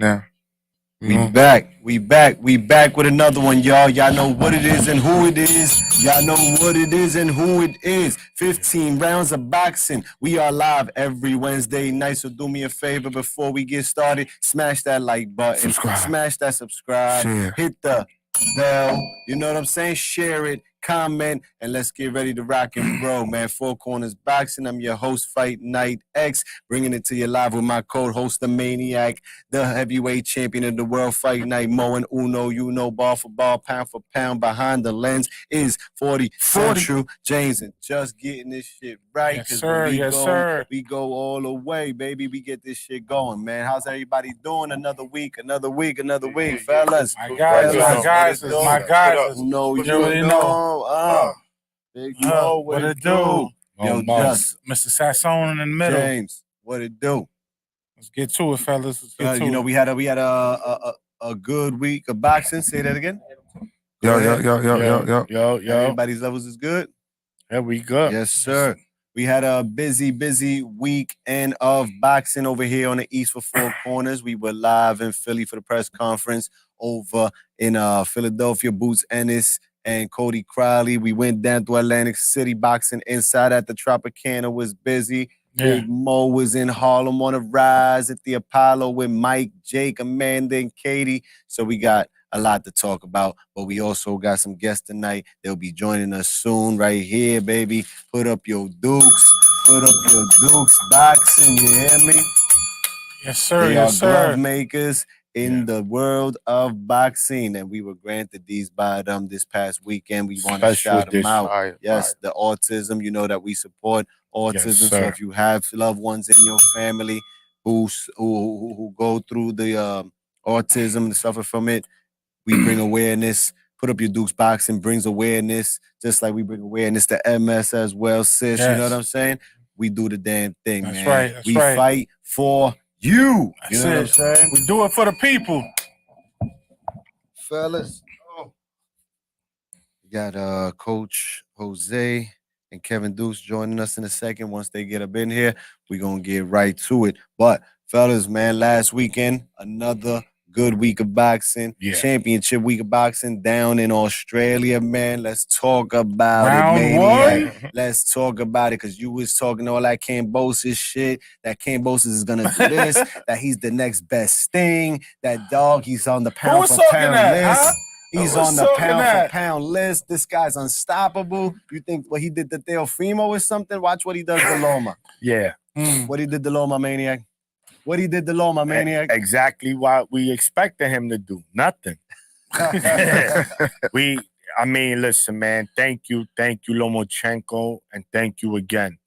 Yeah. We back with another one, y'all. Y'all know what it is and who it is. Y'all know what it is and who it is. 15 rounds of boxing. We are live every Wednesday night, so do me a favor before we get started. Smash that like button. Smash that subscribe. Share. Hit the bell. You know what I'm saying? Share it. Comment, and let's get ready to rock and roll, man. Four Corners Boxing. I'm your host, Fight Night X, bringing it to you live with my co-host, the Maniac, the heavyweight champion of the world, Fight Night Mo and Uno. You know, ball for ball, pound for pound. Behind the lens is 40 Central James, and just getting this shit right. Yes, sir. We go all the way, baby. We get this shit going, man. How's everybody doing? Another week, fellas. My guys. No, you already know. Big Mo, what it do? Yo, Just Mr. Sassone in the middle. James, what it do? Let's get to it, fellas. Let's get to You know, it. we had a good week of boxing. Say that again. Yo. Everybody's levels is good. Yeah, we good. Yes, sir. We had a busy weekend of boxing over here on the East for Four Corners. We were live in Philly for the press conference over in Philadelphia. Boots Ennis and Cody Crowley. We went down to Atlantic City boxing inside at the Tropicana was busy. Yeah. Big Mo was in Harlem on a rise at the Apollo with Mike, Jake, Amanda, and Katie. So we got a lot to talk about, but we also got some guests tonight. They'll be joining us soon right here, baby. Put up your dukes. Boxing, you hear me? Yes, sir. They yes, are sir. glove makers in the world of boxing, and we were granted these by them this past weekend. We want to shout them out. Yes, the autism, you know that we support autism. Yes, so if you have loved ones in your family who go through the autism and suffer from it, we bring awareness. Put up your Dukes Boxing brings awareness, just like we bring awareness to MS as well, sis. Yes. You know what I'm saying? We do the damn thing, That's man. right, that's we right. fight for you. That's You know what I'm it. saying? We do it for the people. Fellas. We got Coach Jose and Kevin Deuce joining us in a second. Once they get up in here, we're going to get right to it. But, fellas, man, last weekend, another good week of boxing. Yeah. Championship week of boxing down in Australia, man. Let's talk about Round it, Maniac. one. Let's talk about it, because you was talking all that Cambosis shit, that Cambosis is going to do this, that he's the next best thing, that dog, he's on the pound for pound list. Huh? He's on the pound for pound list. This guy's unstoppable. You think what he did to Teofimo or something? Watch what he does to Loma. Yeah. What he did to Loma, Maniac. What he did to Loma, Maniac. Exactly what we expected him to do. Nothing. Listen, man. Thank you, Lomachenko, and thank you again.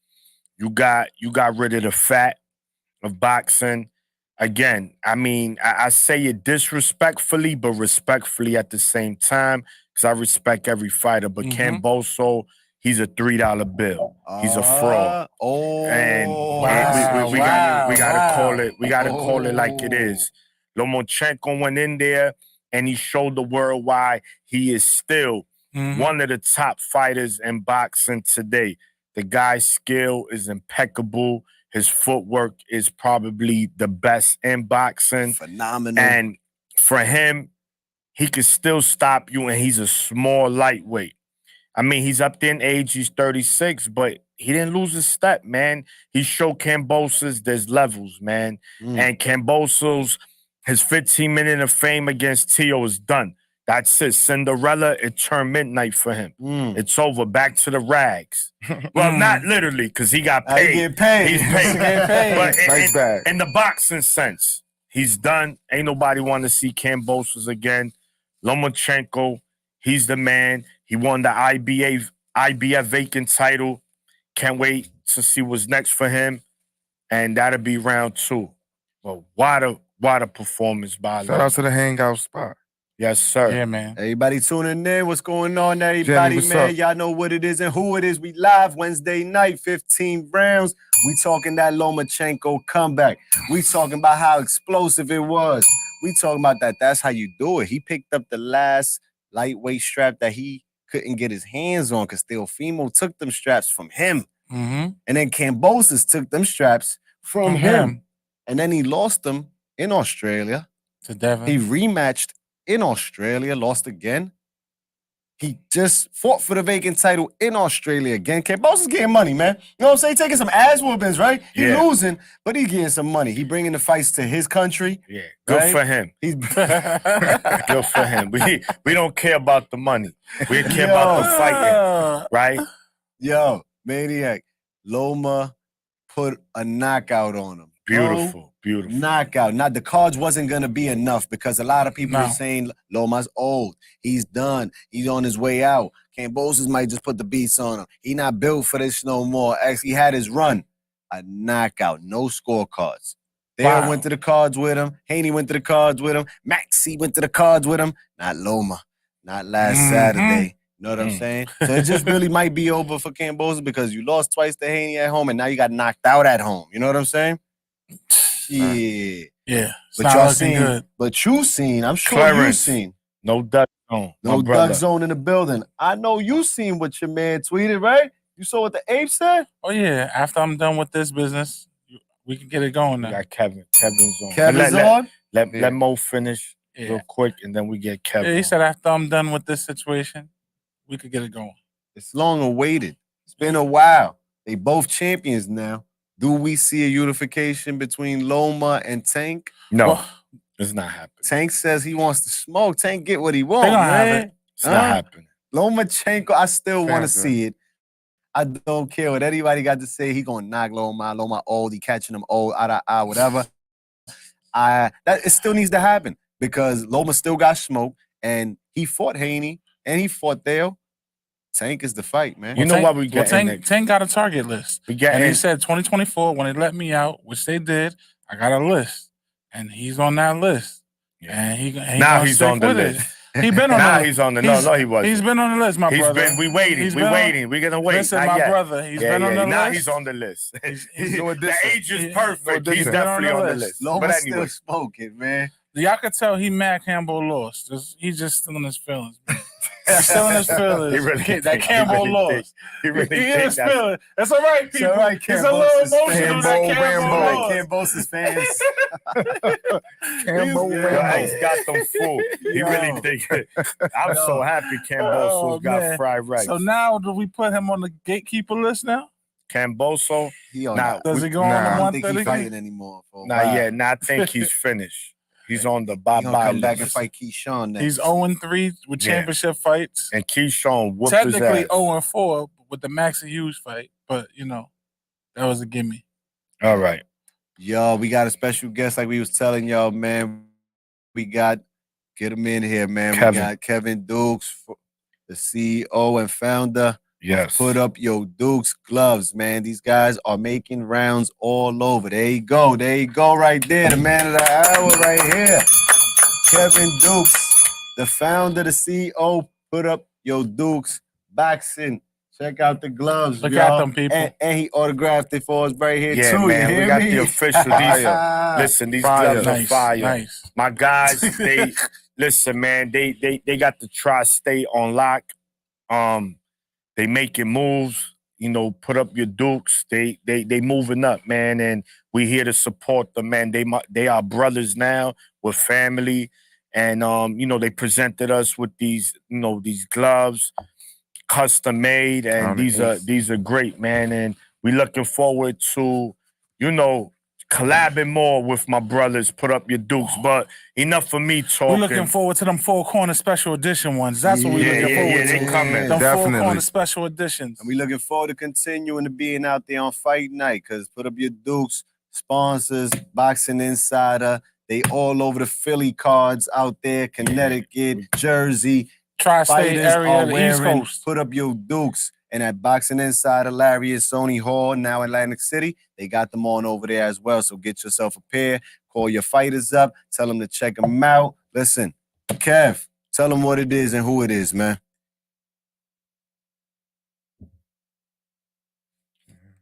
You got rid of the fat of boxing. Again, I say it disrespectfully, but respectfully at the same time, because I respect every fighter. But Camboso, he's a $3 bill. He's a fraud. And we gotta call it. We gotta call it like it is. Lomachenko went in there and he showed the world why he is still one of the top fighters in boxing today. The guy's skill is impeccable. His footwork is probably the best in boxing. Phenomenal. And for him, he could still stop you, and he's a small lightweight. He's up there in age. He's 36, but he didn't lose his step, man. He showed Cambosos there's levels, man. And Cambosos, his 15-minute of fame against Tio is done. That's it. Cinderella, it turned midnight for him. It's over. Back to the rags. Well, not literally, because he got paid. He get paid. He's paid. But Nice bag. in the boxing sense, he's done. Ain't nobody want to see Cambosos again. Lomachenko, he's the man. He won the IBF vacant title. Can't wait to see what's next for him. And that'll be round 2. Well, what a performance by Shout out to the hangout spot. Yes, sir. Yeah, man. Everybody tuning in. What's going on, everybody, Jenny, man? up? Y'all know what it is and who it is. We live Wednesday night, 15 rounds. We talking that Lomachenko comeback. We talking about how explosive it was. We talking about that. That's how you do it. He picked up the last lightweight strap that he couldn't get his hands on, because Teofimo took them straps from him. And then Cambosos took them straps from him. And then he lost them in Australia. To Devin. He rematched in Australia, lost again. He just fought for the vacant title in Australia again. Cambosa's getting money, man. You know what I'm saying? Taking some ass whoopings, right? He Yeah. losing, but he getting some money. He bringing the fights to his country. Yeah, good right? for him. He's Good for him. We don't care about the money. We care about the fighting, right? Yo, Maniac. Loma put a knockout on him. Beautiful, beautiful. Knockout. Now, the cards wasn't going to be enough because a lot of people No. were saying Loma's old. He's done. He's on his way out. Cambosos might just put the beats on him. He not built for this no more. Actually, he had his run. A knockout. No scorecards. Dale Wow. went to the cards with him. Haney went to the cards with him. Maxie went to the cards with him. Not Loma. Not last Saturday. You know what I'm saying? So it just really might be over for Cambosos because you lost twice to Haney at home and now you got knocked out at home. You know what I'm saying? Yeah. Yeah. It's But not y'all looking seen, good. but you seen, I'm sure Clarence. you seen. No duck zone. No my brother. duck zone in the building. I know you seen what your man tweeted, right? You saw what the ape said? Oh, yeah. After I'm done with this business, we can get it going We now. got Kevin's on. Kevin's let, on? Let Mo finish Yeah. real quick, and then we get Kevin. Yeah, he said after I'm done with this situation, we could get it going. It's long awaited. It's been a while. They both champions now. Do we see a unification between Loma and Tank? No, Well, it's not happening. Tank says he wants to smoke. Tank get what he they wants, gonna have man. it. It's not happening. Lomachenko, I still want to Sounds good. see it. I don't care what anybody got to say. He gonna knock Loma. Loma old. He catching him old. Whatever. It still needs to happen because Loma still got smoke, and he fought Haney and he fought Dale. Tank is the fight, man. You know why we get Tank got a target list. We get And in. they said 2024, when they let me out, which they did, I got a list. And he's on that list. Yeah. And he Now gonna he's stick on the with list. it. He been on Now the he's on the no, he wasn't. He's been on the list, my brother. We waiting. He's we been on- waiting. We're gonna wait. Listen, Not my yet. brother, he's been on the now list. he's on the list. He's no the addition. age is No perfect. He's addition. definitely on the list. list. Loma's But anyway, still smoking, man. Y'all could tell he mad Campbell lost. He's just still in his feelings. He's still in his feelings. He really that think- Campbell he really lost. he really He think is that's- feeling. It's all right, people. all right, It's a little Cambo's emotional that Cambo Campbell Rambo. lost. Cambo's fans. Cambo He's- Your Rambo. ex got them full. He Yo. really think. I'm so happy Oh, Camboso's got man. fried rice. So now, do we put him on the gatekeeper list now? Camboso, He on Nah, that. Does we- he go I on don't the think 130? he's fighting anymore. For a not while. yet. Nah, I think he's finished. He's on the He gonna bye-bye come back and list. fight Keyshawn next. He's 0-3 with Yeah. championship fights. And Keyshawn whooped his Technically ass. 0-4 with the Maxie Hughes fight, but that was a gimme. All right. Yo, we got a special guest like we was telling y'all, man. We got, get him in here, man. Kevin. We got Kevin Dukes, the CEO and founder. Yes. Put up your Dukes gloves, man. These guys are making rounds all over. There you go. There you go right there. The man of the hour right here. Kevin Dukes, the founder, the CEO. Put up your Dukes boxing. Check out the gloves, Look y'all. at them, people. And he autographed it for us right here, Yeah, too. man, You we hear got me? the official. Listen, these Fire. gloves are Nice, fire. nice. My guys, they listen, man. They got the tri-state on lock. They making moves. Put up your Dukes. They moving up, man, and we here to support them, man. They are brothers now. We're family, and they presented us with these gloves, custom made, and these are great, man. And we looking forward to collabing more with my brothers. Put up your Dukes, but enough for me talking. We're looking forward to them 4 corner special edition ones. That's what we're looking forward they to. coming. Them 4 Definitely. corner special editions. And we looking forward to continuing to being out there on fight night because Put Up Your Dukes, sponsors, Boxing Insider, they all over the Philly cards out there, Connecticut, Jersey. Tri-state Fighters area, are of the East wearing Coast. Put Up Your Dukes. And at Boxing Insider, Larry and Sony Hall, now Atlantic City, they got them on over there as well. So get yourself a pair, call your fighters up, tell them to check them out. Listen, Kev, tell them what it is and who it is, man.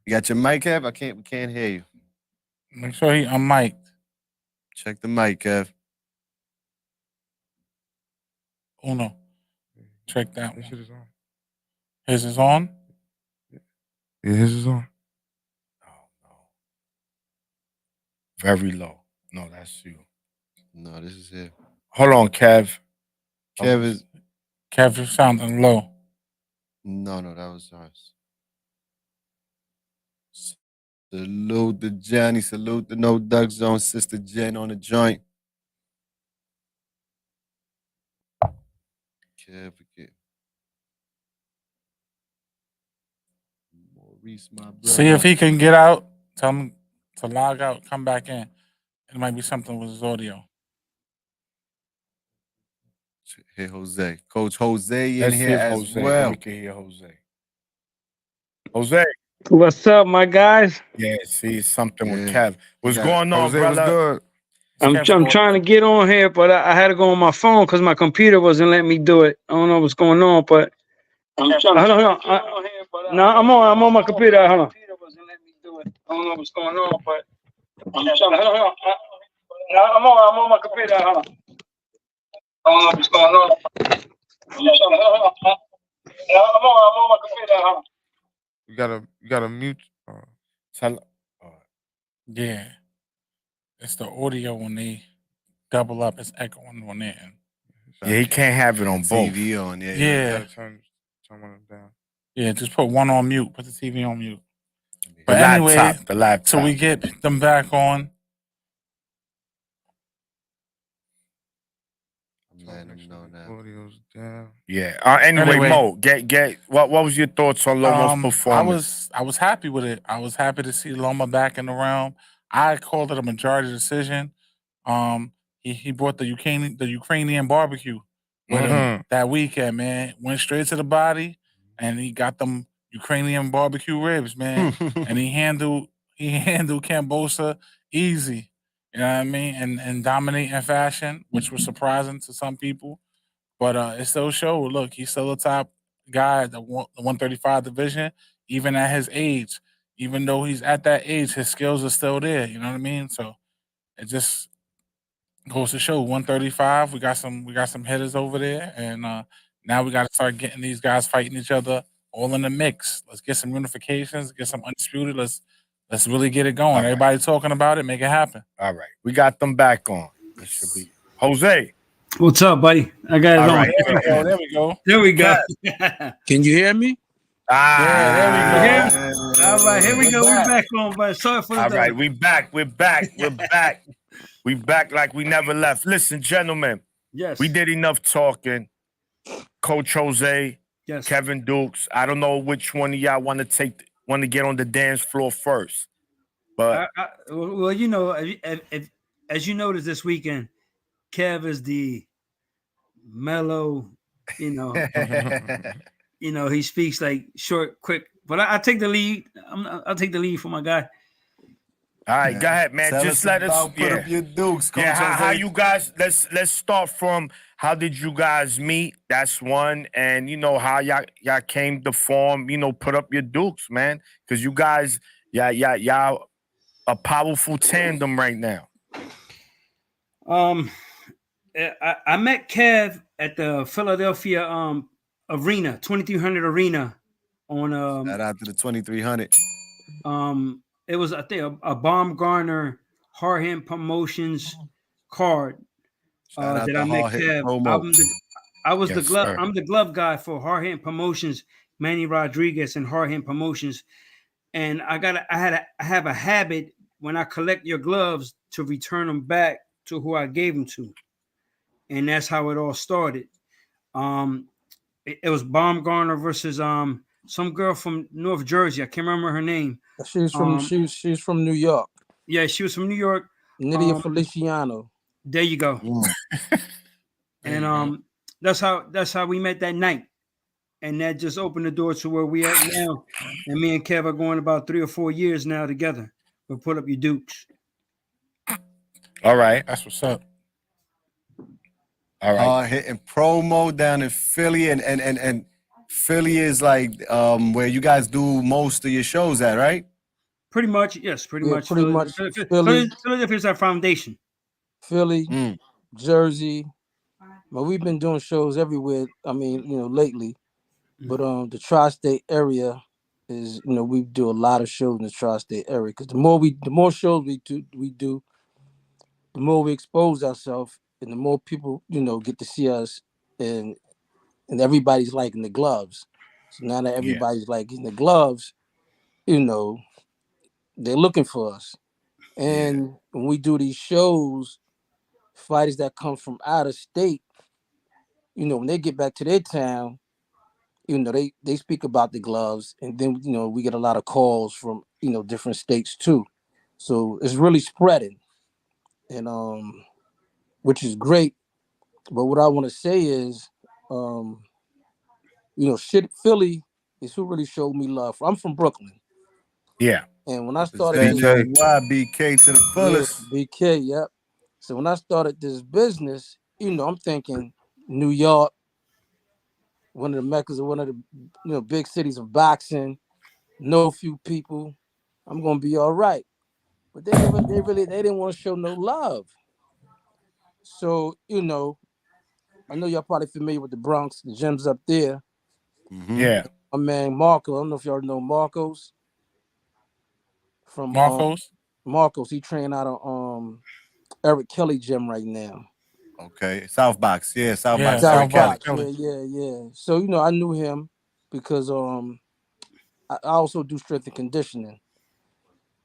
You got your mic, Kev? We can't hear you. Make sure he unmiked. Check the mic, Kev. Uno. Check that This one. shit is on. His is on. Yeah, his is on. No. Very low. No, that's you. No, this is here. Hold on, Kev. Kev is. Kev, you're sounding low. No, that was ours. Salute to Johnny. Salute to No Duck Zone. Sister Jen on the joint. Kev again. Maurice, my brother. See if he can get out. Tell him to log out, come back in. It might be something with his audio. Hey, Jose. Coach Jose in Let's see here if as Jose. well. We can hear Jose. Jose. What's up, my guys? Yeah, see something with Yeah. Kev. What's going on, Jose was brother? good. I'm trying to get on here, but I had to go on my phone because my computer wasn't letting me do it. I don't know what's going on, but I'm on my computer. Hold on. I don't know what's going on, but I'm on my computer. Hold on. I don't know what's going on. I'm on my computer. Hold on. You gotta mute. Yeah. It's the audio when they double up. It's echoing on their end. Yeah, he can't have it on both. TV on, yeah. Yeah. You gotta turn one of them down. Yeah, just put one on mute. Put the TV on mute. The But anyway, laptop, the laptop. so we get them back on. I'm letting them know now. Audio's down. Yeah. Anyway, Mo, get what was your thoughts on Lomo's performance? I was happy with it. I was happy to see Loma back in the realm. I called it a majority decision. He brought the Ukrainian barbecue with him that weekend, man. Went straight to the body, and he got them Ukrainian barbecue ribs, man. And he handled Kambosa easy. You know what I mean? And dominating fashion, which was surprising to some people. But it still showed, look, he's still a top guy at the 135 division, even at his age. Even though he's at that age, his skills are still there. You know what I mean? So it just goes to show 135. We got some hitters over there, and now we got to start getting these guys fighting each other all in the mix. Let's get some unifications, get some undisputed. Let's really get it going. All right. Everybody talking about it, make it happen. All right, we got them back on. It should be Jose. What's up, buddy? I got it All on. right. There we go. There we go. Can you hear me? Yeah, there we go. All right, here we go. We're back on, but sorry for the All delay. right, we back. We're back. We back like we never left. Listen, gentlemen. Yes. We did enough talking. Coach Jose, Yes. Kevin Dukes. I don't know which one of y'all want to get on the dance floor first. But Well, you know, as you noticed this weekend, Kev is the mellow, you know, he speaks like short, quick. But I take the lead. I'll take the lead for my guy. all right, go ahead, man. Tell Just us let us about put up your Dukes, Coach Yeah, how Jose. you guys? Let's start from how did you guys meet? That's one, and you know how y'all came to form. You know, put up your Dukes, man, because you guys, y'all a powerful tandem right now. I met Kev at the Philadelphia arena, 2300 arena on Shout out to the 2300. it was, I think, a Baumgartner Hard Hand Promotions card Shout out that to I met Hard Hit Kev. Promo. I was the Yes, glove. sir. I'm the glove guy for Hard Hand Promotions, Manny Rodriguez and Hard Hand Promotions, and I have a habit when I collect your gloves to return them back to who I gave them to, and that's how it all started. It was Baumgartner versus some girl from North Jersey. I can't remember her name. She's from New York. Yeah, she was from New York. Nydia Feliciano. There you go. And that's how we met that night. And that just opened the door to where we at now. And me and Kev are going about 3 or 4 years now together. We'll put up your Dukes. All right, That's what's up. all right. Hard hitting promo down in Philly, and Philly is like where you guys do most of your shows at, right? Pretty much, yes, pretty Yeah, much. pretty much Philly. Philadelphia's our foundation. Philly, Jersey. Well, we've been doing shows everywhere. I mean, you know, lately. But the tri-state area is, you know, we do a lot of shows in the tri-state area because the more shows we do, the more we expose ourselves, and the more people, get to see us, and everybody's liking the gloves. So now that everybody's liking the gloves, they're looking for us. And when we do these shows, fighters that come from out of state, when they get back to their town, they speak about the gloves, and then we get a lot of calls from different states too. So it's really spreading, and which is great. But what I want to say is, Philly is who really showed me love. I'm from Brooklyn, Yeah. and when I started Say this, BK to the fullest. BK, yep. So when I started this business, I'm thinking New York, one of the meccas of one of the big cities of boxing, know a few people, I'm gonna be all right. But they didn't want to show no love. So I know y'all probably familiar with the Bronx, the gyms up there. Yeah. My man Marco, I don't know if y'all know Marcos from Marcos. He trained out of Eric Kelly gym right now. Okay, South Box, South Box, South Kelly. Box, yeah. So I knew him because I also do strength and conditioning.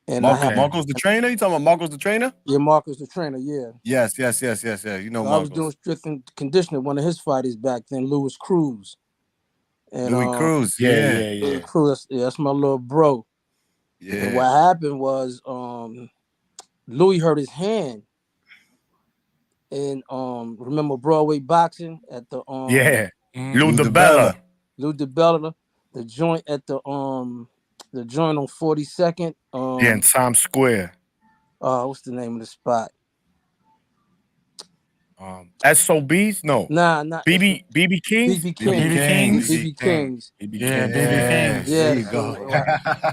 And Marco's the trainer? You talking about Marco's the trainer? Yeah, Marco's the trainer, yeah. Yes. You know So Marcos. I was doing strength and conditioning. One of his fighters back then, Louis Cruz. And Louis Cruz, Louis Cruz, that's my little bro. Yeah. And what happened was Louis hurt his hand. And remember Broadway boxing at the Lou DeBella. Lou DeBella, the joint at the joint on 42nd. In Times Square. What's the name of the spot? SOBs? No. Nah, not BB Kings? BB Kings. BB Kings. Yeah, BB Kings. Yeah, There you go.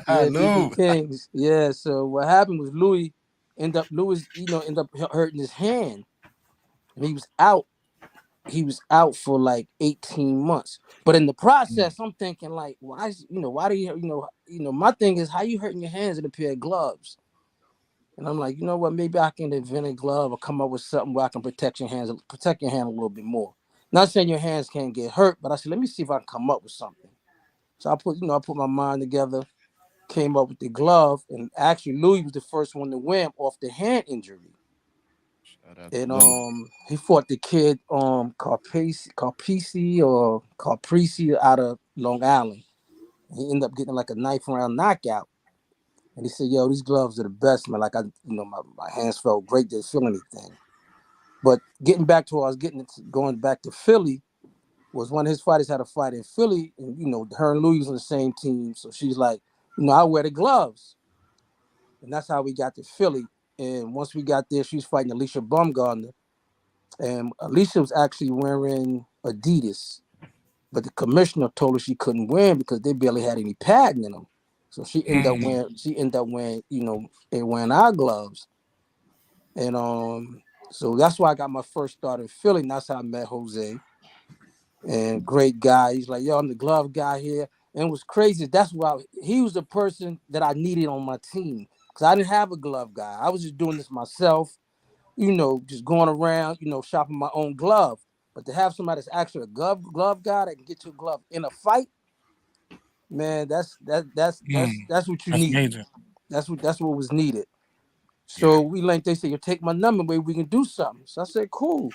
BB Kings. Yeah. So what happened was Louis ended up hurting his hand, and he was out. He was out for like 18 months. But in the process, I'm thinking like, why do you, my thing is how you hurting your hands in a pair of gloves? And I'm like, you know what? Maybe I can invent a glove or come up with something where I can protect your hand a little bit more. Not saying your hands can't get hurt, but I said, let me see if I can come up with something. So I put my mind together, came up with the glove, and actually Louis was the first one to win off the hand injury. And he fought the kid Carpisi out of Long Island. He ended up getting like a 9th round knockout. And he said, yo, these gloves are the best, man. Like my hands felt great, didn't feel anything. But getting back to going back to Philly, was one of his fighters had a fight in Philly, and her and Louis was on the same team. So she's like, I wear the gloves. And that's how we got to Philly. And once we got there, she was fighting Alicia Baumgartner. And Alicia was actually wearing Adidas. But the commissioner told her she couldn't win because they barely had any padding in them. So she ended up wearing, wearing our gloves. And so that's why I got my first start in Philly. And that's how I met Jose. And great guy. He's like, yo, I'm the glove guy here. And what's crazy, that's why he was the person that I needed on my team. Because I didn't have a glove guy. I was just doing this myself, just going around, shopping my own glove. But to have somebody that's actually a glove guy that can get your glove in a fight, man, that's what you need. Major. That's what was needed. So they said, you take my number, maybe we can do something. So I said, cool.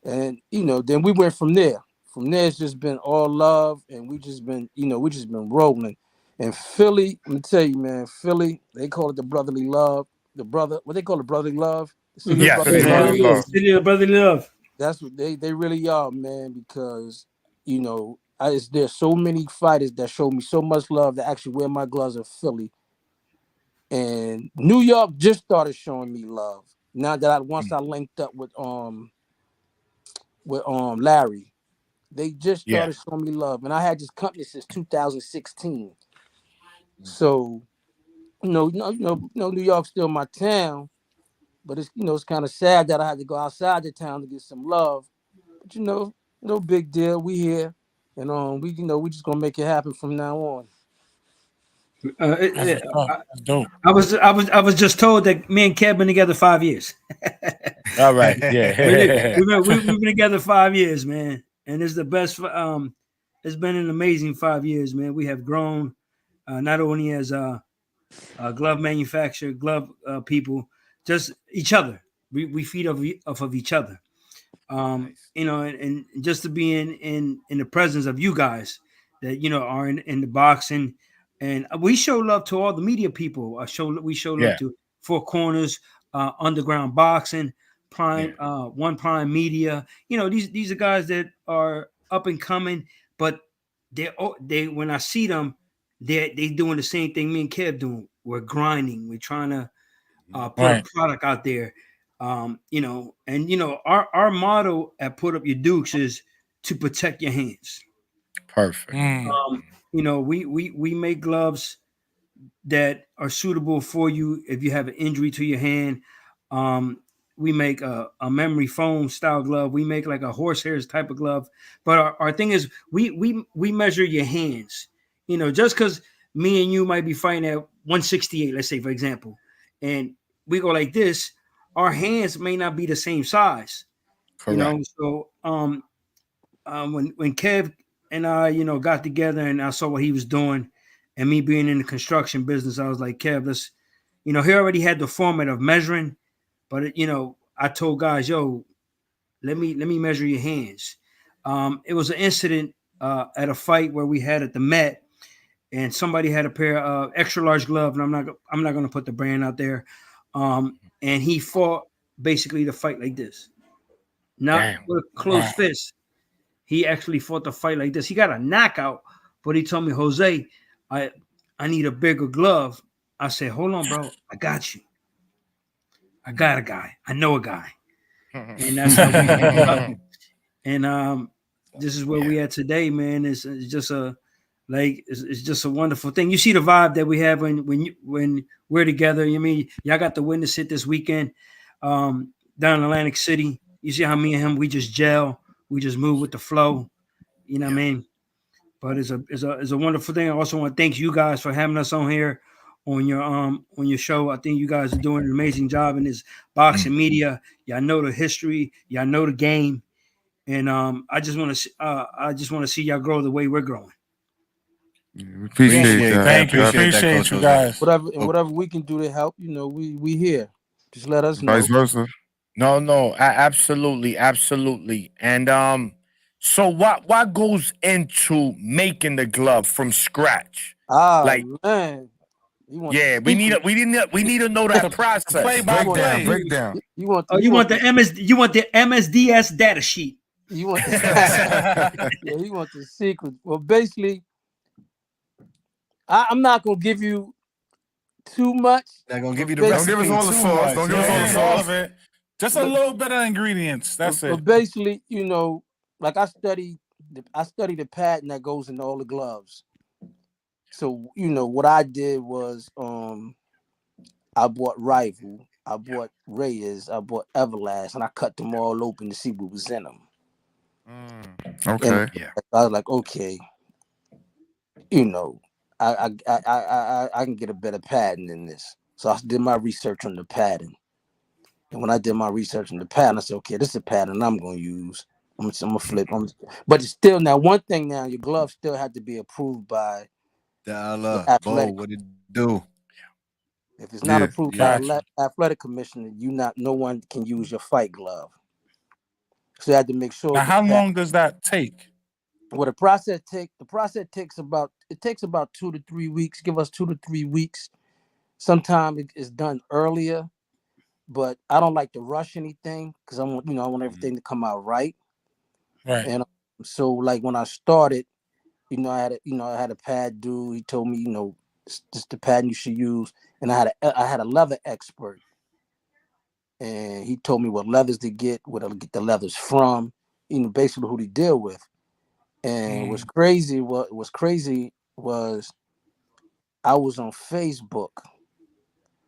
And then we went from there. From there, it's just been all love, and we just been rolling. And Philly, let me tell you, man, Philly, they call it the brotherly love. What they call it, brotherly love? The city of brotherly love. City of brotherly love. That's what they really are, man, because there's so many fighters that show me so much love that actually wear my gloves in Philly. And New York just started showing me love. Now that once I linked up with Larry, they just started showing me love. And I had this company since 2016. So, New York's still my town, but it's kind of sad that I had to go outside the town to get some love. But no big deal. We here, and we just gonna make it happen from now on. That's what's up. That's dope. I was just told that me and Kev been together 5 years. All right. Yeah. We've been together 5 years, man, and it's the best. It's been an amazing 5 years, man. We have grown, not only as glove manufacturer, glove people, just each other. We feed off of each other. You know, and just to be in the presence of you guys that are in the boxing, and we show love to all the media people. We show love Yeah. to Four Corners, Underground Boxing, Prime, One Prime Media. These are guys that are up and coming, but they when I see them, they doing the same thing me and Kev doing. We're grinding. We're trying to put a product out there. Our motto at Put Up Your Dukes is to protect your hands. Perfect. We make gloves that are suitable for you if you have an injury to your hand. We make a memory foam style glove. We make like a horsehairs type of glove. But our thing is we measure your hands. Just because me and you might be fighting at 168, let's say for example, and we go like this, our hands may not be the same size. Correct. So when Kev and I, got together and I saw what he was doing, and me being in the construction business, I was like, Kev, let's, he already had the format of measuring, but I told guys, yo, let me measure your hands. It was an incident at a fight where we had at the Met, and somebody had a pair of extra large gloves, and I'm not going to put the brand out there. And he fought basically the fight like this, not with a closed fist. He actually fought the fight like this. He got a knockout, but he told me, Jose, I need a bigger glove. I said, hold on, bro. I got you. I got a guy. I know a guy. And that's how we ended up. And this is where we at today, man. It's just it's just a wonderful thing. You see the vibe that we have when we're together. You mean y'all got to witness it this weekend down in Atlantic City. You see how me and him, we just gel. We just move with the flow. You know what I mean? But it's a wonderful thing. I also want to thank you guys for having us on here on your show. I think you guys are doing an amazing job in this boxing media. Y'all know the history. Y'all know the game. And I just want to see y'all grow the way we're growing. We appreciate that. Thank you. Appreciate you guys. Whatever we can do to help, we here. Just let us know. Vice versa. No, absolutely. And so what goes into making the glove from scratch? Man. We need to know that process. Breakdown. You want the MSDS data sheet. You want the he wants the secret. Well, basically, I'm not gonna give you too much. Not gonna give you the Don't give us all the sauce. Don't give us all of it. Just a little bit of ingredients. That's it. But basically, like I study the pattern that goes in all the gloves. So what I did was I bought Rival, I bought Reyes, I bought Everlast, and I cut them all open to see what was in them. Okay. And I was like, okay, I can get a better pattern than this. So I did my research on the pattern. And when I did my research on the pattern, I said, okay, this is a pattern I'm going to use. I'm gonna flip. But it's still now one thing. Now your gloves still have to be approved by Bo, what it do? If it's not approved by the athletic commissioner, no one can use your fight glove. So you have to make sure. Now, how long does that take? Well, the process takes about 2 to 3 weeks. Give us 2 to 3 weeks. Sometimes it's done earlier, but I don't like to rush anything because I want everything to come out right. Right. And so, like when I started, I had a pad dude. He told me, this is the pattern you should use. And I had a leather expert, and he told me what leathers to get, where to get the leathers from, basically who to deal with. And what's crazy was I was on Facebook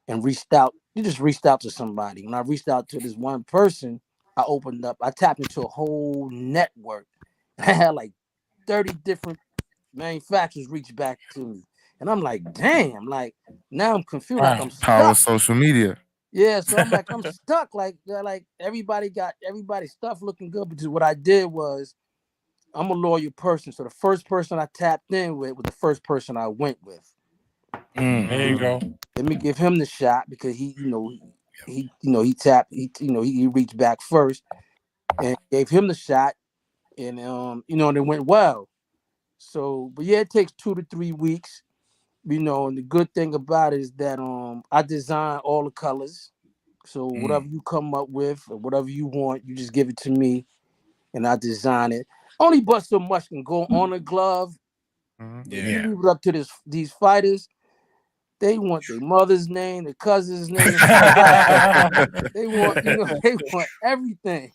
and reached out. You just reached out to somebody. When I reached out to this one person, I tapped into a whole network. I had like 30 different manufacturers reach back to me. And I'm like, damn, like now I'm confused, like Wow. I'm Power stuck. of social media. Yeah, so I'm like, I'm stuck. Like everybody got everybody's stuff looking good. Because what I did was I'm a loyal person. So the first person I tapped in with was the first person I went with. There you go. Let me give him the shot because he tapped, he reached back first and gave him the shot, and and it went well. So, but yeah, it takes 2 to 3 weeks, and the good thing about it is that I design all the colors. So whatever you come up with or whatever you want, you just give it to me and I design it. Only but so much can go on a glove. If you leave it up to these fighters, they want their mother's name, their cousin's name, and stuff like that. They want, they want everything.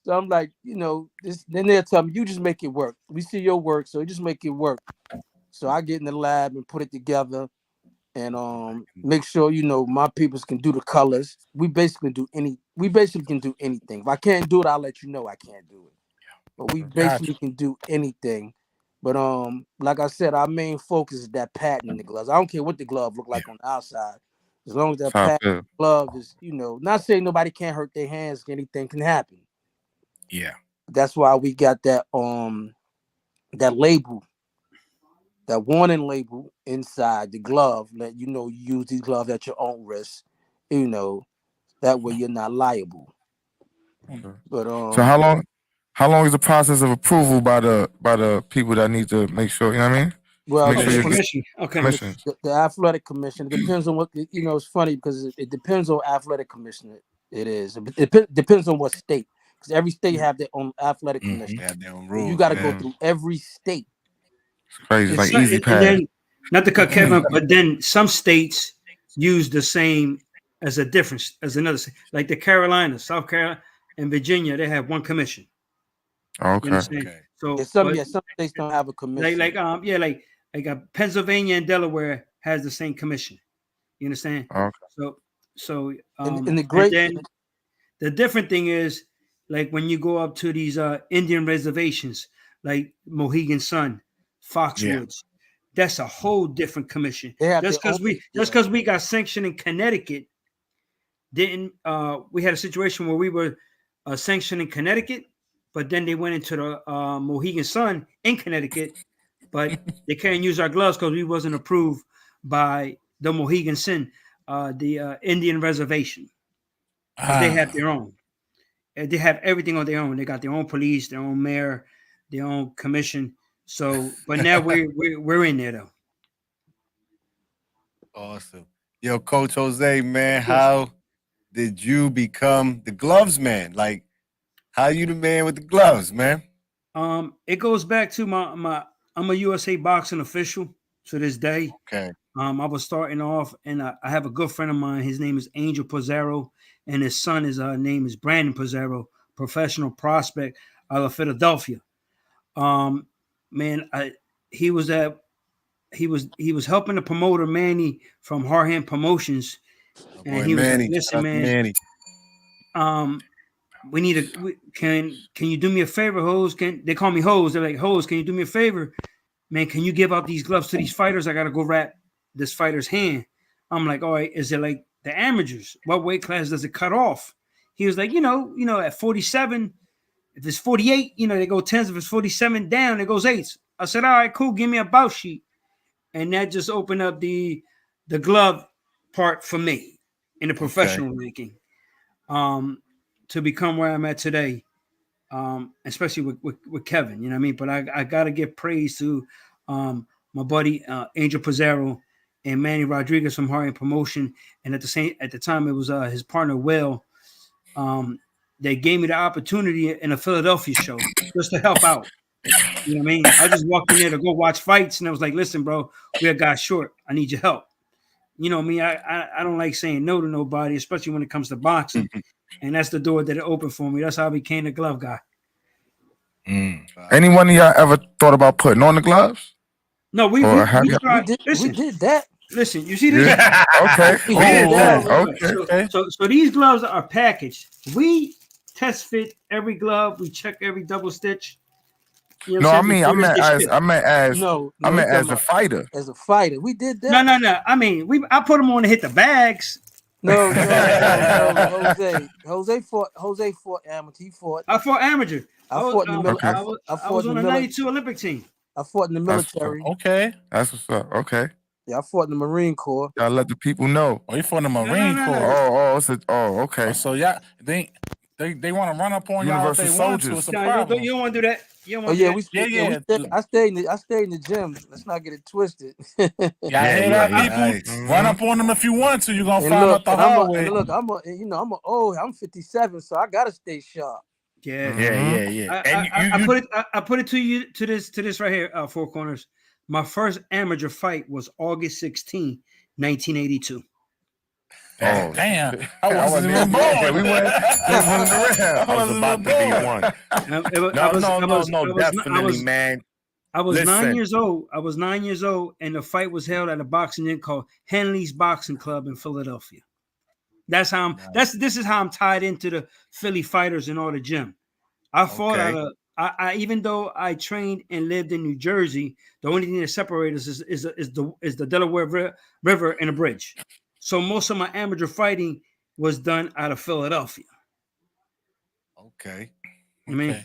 So I'm like, then they'll tell me, you just make it work. We see your work, so you just make it work. So I get in the lab and put it together and make sure, my peoples can do the colors. We basically can do anything. If I can't do it, I'll let you know I can't do it. But we basically can do anything. But like I said, our main focus is that patent in the gloves. I don't care what the glove look like on the outside, as long as that patent glove is, not saying nobody can't hurt their hands, anything can happen. Yeah. That's why we got that that label, that warning label inside the glove, that you use these gloves at your own risk. That way you're not liable. But so how long is the process of approval by the people that need to make sure, you know what I mean? Well, Make sure you get commission. Okay. commissions. the athletic commission, it depends on what, it's funny because it depends on athletic commission. It is. It depends on what state, because every state have their own athletic commission. They have their own So rules. you got to go through every state. It's crazy. It's like easy And pass. then, not to cut Kevin, but then some states use the same as another state. Like the Carolinas, South Carolina, and Virginia, they have one commission. Okay. You understand? Okay. So Some states don't have a commission. like Pennsylvania and Delaware has the same commission. You understand? Okay. So and the great and then the different thing is, like when you go up to these Indian reservations, like Mohegan Sun, Foxwoods, that's a whole different commission. Just because we got sanctioned in Connecticut, we had a situation where we were sanctioned in Connecticut, but then they went into the Mohegan Sun in Connecticut, but they can't use our gloves because we wasn't approved by the Mohegan Sun, the Indian reservation. They have their own. They have everything on their own. They got their own police, their own mayor, their own commission. So, but now we're in there though. Awesome. Yo, Coach Jose, man, how did you become the gloves man? Like, how you the man with the gloves, man? It goes back to my I'm a USA boxing official to this day. Okay. I was starting off, and I have a good friend of mine. His name is Angel Pizarro, and his son name is Brandon Pizarro, professional prospect out of Philadelphia. Man, he was helping the promoter Manny from Hardhand Promotions, and he was like, "Listen, man, we need can you do me a favor, Hose? They call me Hose? They're like, Hose, can you do me a favor, man? Can you give out these gloves to these fighters? I gotta go wrap this fighter's hand." I'm like, all right, is it like the amateurs? What weight class does it cut off? He was like, at 47, if it's 48, they go 10s. If it's 47 down, it goes 8s. I said, all right, cool, give me a bout sheet. And that just opened up the glove part for me in the professional ranking, to become where I'm at today, especially with Kevin, you know what I mean? But I got to give praise to my buddy Angel Pizarro and Manny Rodriguez from Hardhand Promotion, and at the time it was his partner Will. They gave me the opportunity in a Philadelphia show just to help out. You know what I mean? I just walked in there to go watch fights, and I was like, "Listen, bro, we got guys short. I need your help." You know me, I don't like saying no to nobody, especially when it comes to boxing. And that's the door that it opened for me. That's how I became the glove guy. Anyone of y'all ever thought about putting on the gloves? No, we did that. Listen, you see this? Yeah. Okay. Okay. So these gloves are packaged. We test fit every glove. We check every double stitch. You know No, what I I'm saying? mean, Before this shit. I meant as No, I he meant talking as a about fighter. as a fighter. We did that. No. I mean, I put him on to hit the bags. No. Jose fought amateur. He fought. I fought amateur. I fought in the Okay. I was on the '92 Olympic team. I fought in the That's military. Okay. That's what's up. Okay. Yeah, I fought in the Marine Corps. Gotta let the people know. Oh, he fought in the no, Marine no. Corps. Okay. Oh, so yeah, they want to run up on y'all if Universal they want to. soldiers. It's a No, problem. you don't want to do that. You don't Oh want yeah, to do that. Yeah. I stayed in the gym. Let's not get it twisted. Y'all hear that, people? nice. Run up on them if you want to. You're gonna And find look, out the and hard way. I'm 57, so I gotta stay sharp. Yeah. Yeah. And I put it to you to this right here, Four Corners. My first amateur fight was August 16, 1982. Damn. I wasn't even born. Yeah, we went around. I was about to be one. No, definitely, man. I was Listen. 9 years old. I was 9 years old, and the fight was held at a boxing gym called Henley's Boxing Club in Philadelphia. That's how this is how I'm tied into the Philly fighters and all the gym. I fought out of I even though I trained and lived in New Jersey, the only thing that separates us is the Delaware River and a bridge. So most of my amateur fighting was done out of Philadelphia. Okay. I mean,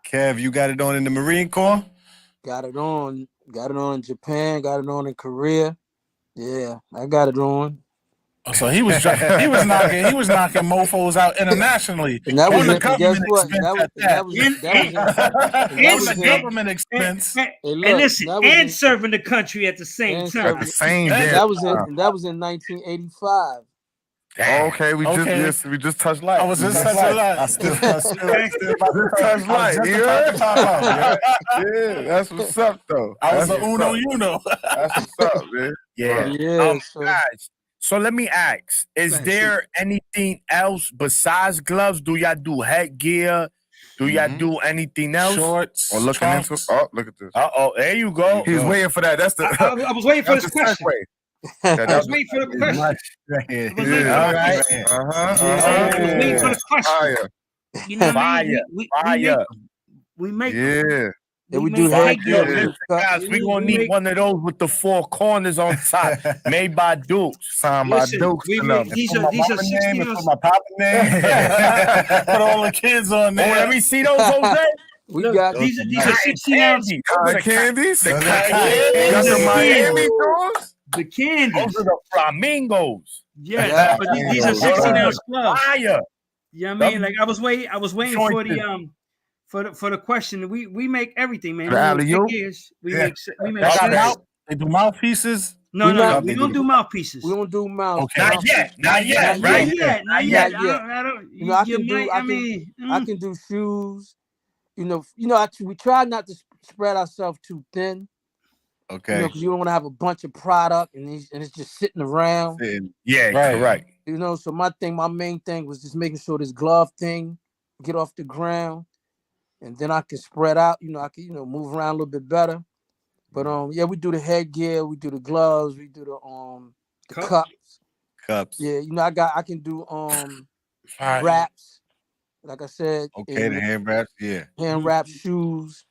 Kev, you got it on in the Marine Corps? Got it on in Japan. Got it on in Korea. Yeah, I got it on. So he was knocking mofos out internationally. And that was on the it. And guess government what? expense That was the government expense. Hey, look, and listen, that was and in- serving the country at the same and time. At the same That- damn that was in 1985. Okay, we Okay. just touched light. I was just such a lot. I still touched light. You heard? Yeah, that's what's up though. I was That's the what's Uno, up. you know. That's what's up, man. Yeah. So Guys, so let me ask: is Go ahead, there anything else besides gloves? Do y'all do headgear? Do y'all do anything else? Shorts. Or looking into. trunks. Oh, look at this. There you go. He's waiting for that. That's the. I was waiting for that's this the question. segue. Yeah, I that was was waiting for the question. Yeah. I was waiting for All the right. question. Uh-huh. I was waiting for the question. Fire. You know what I mean? Fire. We make Yeah. Yeah, we do make headgear. headgear. We do cups. Guys, we gonna need one of those with the four corners on top, made by Dukes. Signed by Listen, Dukes we and make them. these are 16 It's ounce. for my papa name. Put all the kids on Oh, there. let me see those, Jose. We Look, got these are Cotton 16 ounce. candy. Cotton candies. The You cotton got candies. the Yeah. Miami doors. The Those candies. are the flamingos. Yes, Yeah. but these are 16 ounce gloves. Fire. You know what I mean? Like I was waiting for the for the question. We make everything, man. The alley-oop? We Yeah. make Y'all got shirts. mouth- They do mouthpieces. No, We we don't do mouthpieces. We don't do mouth. Okay. Not yet. Not Right? yet. Not yet. Not yet. I don't. You know, I you can do- might. I I can- mean, I can do shoes. We try not to spread ourselves too thin. Okay. Because you don't want to have a bunch of product and it's just sitting around. Yeah, Right. correct. So my main thing was just making sure this glove thing get off the ground, and then I can spread out. I can move around a little bit better. But we do the headgear, we do the gloves, we do the cups. Cups. Yeah, I can do Fire. wraps. Like I said, Okay, the hand wraps. Yeah. hand wrap shoes,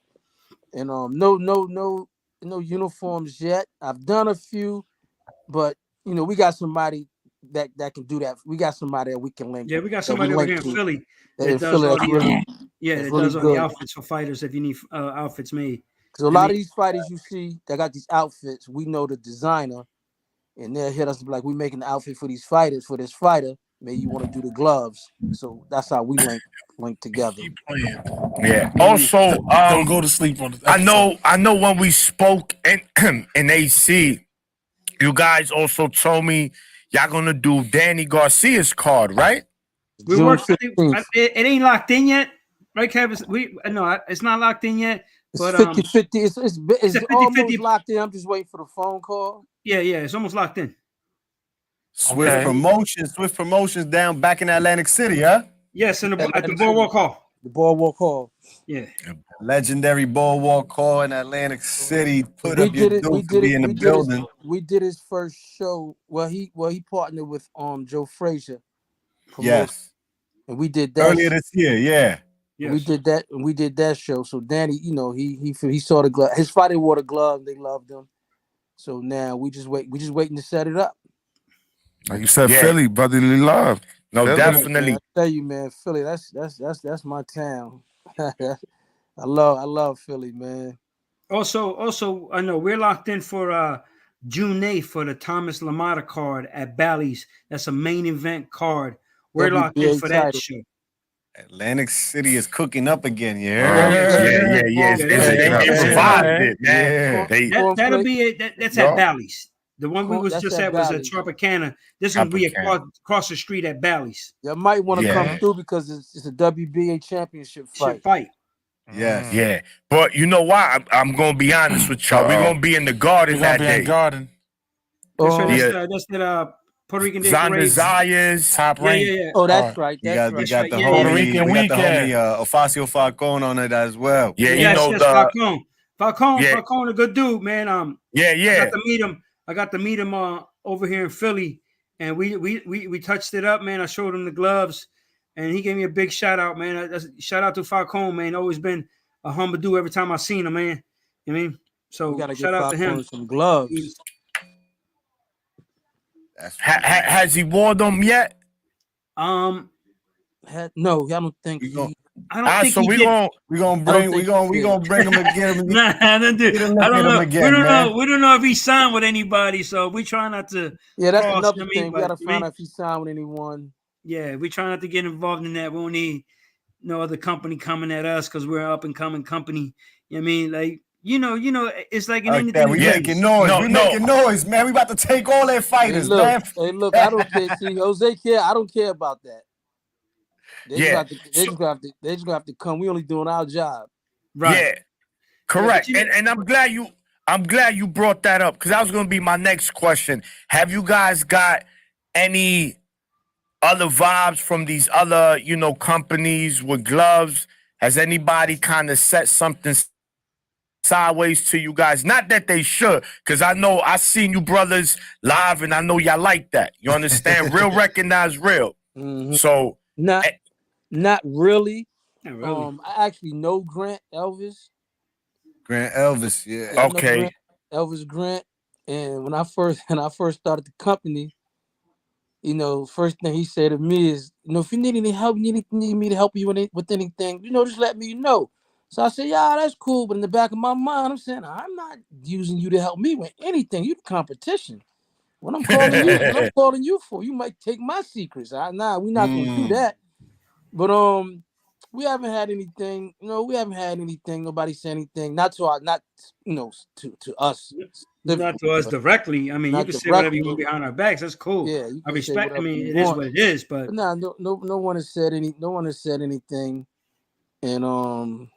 and no uniforms yet. I've done a few, but we got somebody that can do that. We got somebody that we can link. yeah, we got that we somebody over link here in to. Philly That that in does Philly all that's the really, that that's really does all the good. outfits for fighters if you need outfits made. Because a lot of these fighters you see that got these outfits, we know the designer, and they'll hit us like, we making the outfit for these fighters, for this fighter. Maybe you want to do the gloves. So that's how we link together. Keep playing. Yeah. Also, Don't go to sleep on the I know when we spoke in AC, you guys also told me y'all gonna do Danny Garcia's card, right? We June work. 15th. It ain't locked in yet, right, Kevin? No, it's not locked in yet. It's But 50-50. It's a 50-50. almost locked in. I'm just waiting for the phone call. yeah, it's almost locked in. Swift Okay. Promotions down back in Atlantic City, huh? Yes, at the Boardwalk Hall. The Boardwalk Hall. Yeah. Legendary Boardwalk Hall in Atlantic City. Put up your dude to be in the building. We did his first show. Well, he partnered with Joe Frazier. Yes. And we did that Earlier this year, yeah. Yes. We did that show. So Danny, you know, he saw the glove. His fighter wore the glove. They loved him. So now we just waiting to set it up. Like you said, Yeah. Philly, brotherly love. No, Philly. definitely. Man, I tell you, man, Philly, that's my town. I love Philly, man. Also, I know we're locked in for June 8th for the Thomas LaMotta card at Bally's. That's a main event card. We're locked in WBA for that title. show. Atlantic City is cooking up again. You heard? Yeah. They revived okay. it, man. Yeah. They That'll be it. That's Yup. at Bally's. The one we was That's just at at was at Bally's. Tropicana. This one we Tropicana. across the street at Bally's. You might want to Yeah. come through because it's a WBA championship Should fight. fight. Yes. Yeah, but you know why? I'm gonna be honest with y'all. We're gonna be in the garden We're gonna that be in day. Garden. That's right. Yeah. That's that Puerto Rican Day Zonda Parade. Zayas. Top Yeah, rank. yeah, yeah. Oh, that's card. right. You That's got, right. you got the Yeah, yeah, homie, Puerto Rican we got the weekend. homie Ofacio Falcone on it as well. Yeah, you Yes, know yes, the Falcone, a good dude, man. I yeah. got to meet him over here in Philly, and we touched it up, man. I showed him the gloves, and he gave me a big shout out, man. Shout out to Falcone, man. Always been a humble dude every time I seen him, man. You know what I mean? So We gotta get shout out to him. some gloves. That's Has he worn them yet? Um, No, I don't think We gon- he. I don't think So he we did. gonna we gonna I don't bring we think gonna he we did. gonna bring him again. Nah, I don't Get a look at know. him again, we don't man. know. We don't know if he signed with anybody, so we try not to. Yeah, that's cross, another you know what I thing. mean? We gotta But, find out if he signed with anyone. Yeah, we try not to get involved in that. We don't need no other company coming at us because we're an up and coming company. You know what I mean? Like, you know, it's like in Like anything. that, we in Yeah. making business. noise. No, we no. making noise, man. We about to take all their Hey, fighters, man. look, I don't care. See, Jose care. I don't care about that. They Yeah. just gonna have to come. We only doing our job. Right. Yeah, correct. Yeah, but And I'm glad you brought that up because that was gonna be my next question. Have you guys got any other vibes from these other, companies with gloves? Has anybody kind of set something sideways to you guys? Not that they should, because I know I seen you brothers live and I know y'all like that. You understand? Real recognize real. Mhm. So Not really. Not really. I actually know Grant Elvis. Grant Elvis, yeah. I know Okay. Grant, Elvis Grant. And when I first started the company, first thing he said to me is, if you need any help, you need me to help you with anything, just let me know. So I said, yeah, that's cool. But in the back of my mind, I'm saying, I'm not using you to help me with anything. You the competition. What I'm calling you for, you might take my secrets. We're not gonna do that. But we haven't had anything. Nobody said anything. Not to us. Not to us directly. I mean, you Not can say whatever you directly. want behind our backs. That's cool. Yeah, you I can say respect. I whatever mean, you it is want. what it is. But But no one has said anything. And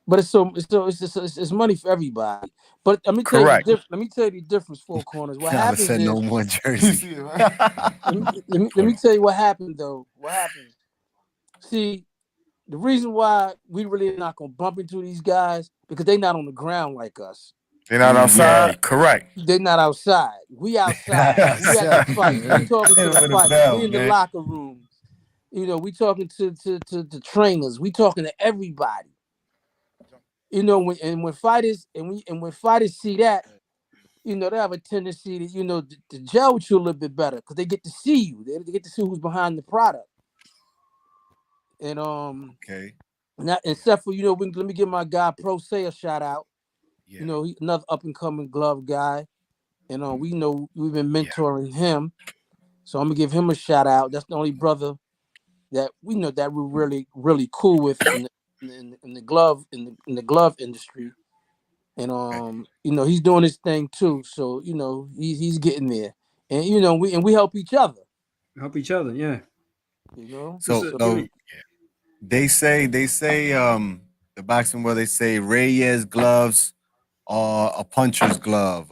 but it's money for everybody. But let me tell Correct. you the difference. Four corners. What Never happens said is, no more jersey. let me tell you what happened though. What happened? See, the reason why we really not gonna bump into these guys because they not on the ground like us. They're not Yeah, outside. correct. They're not outside. We outside. We at the fight. We talking to the fight. We in the locker rooms. We talking to the trainers. We talking to everybody. When fighters see that, they have a tendency to gel with you a little bit better because they get to see you. They get to see who's behind the product. And Okay. not except for let me give my guy Pro Say a shout out. Yeah. He's another up and coming glove guy. And we've been mentoring him. So I'm gonna give him a shout out. That's the only brother that we know that we're really, really cool with in the glove industry. And he's doing his thing too. So he's getting there. And we help each other. help each other. Yeah. So they say the boxing world, they say Reyes gloves are a puncher's glove.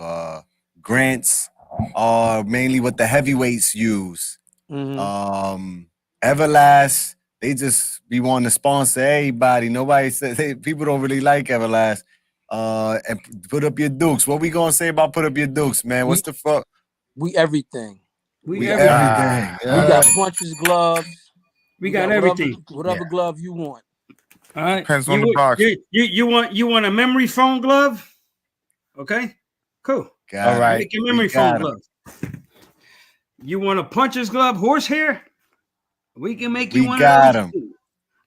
Grants are mainly what the heavyweights use. Mm-hmm. Everlast, they just be wanting to sponsor everybody. Nobody says people don't really like Everlast. And put up your dukes. What we gonna say about put up your dukes, man? What's the fuck? We everything. We everything. We got punches, gloves. We got everything. Whatever glove you want. All right. Depends on the box. You want a memory foam glove? Okay, cool. All right. Make a memory foam glove. You want a puncher's glove, horsehair? We can make you one of those.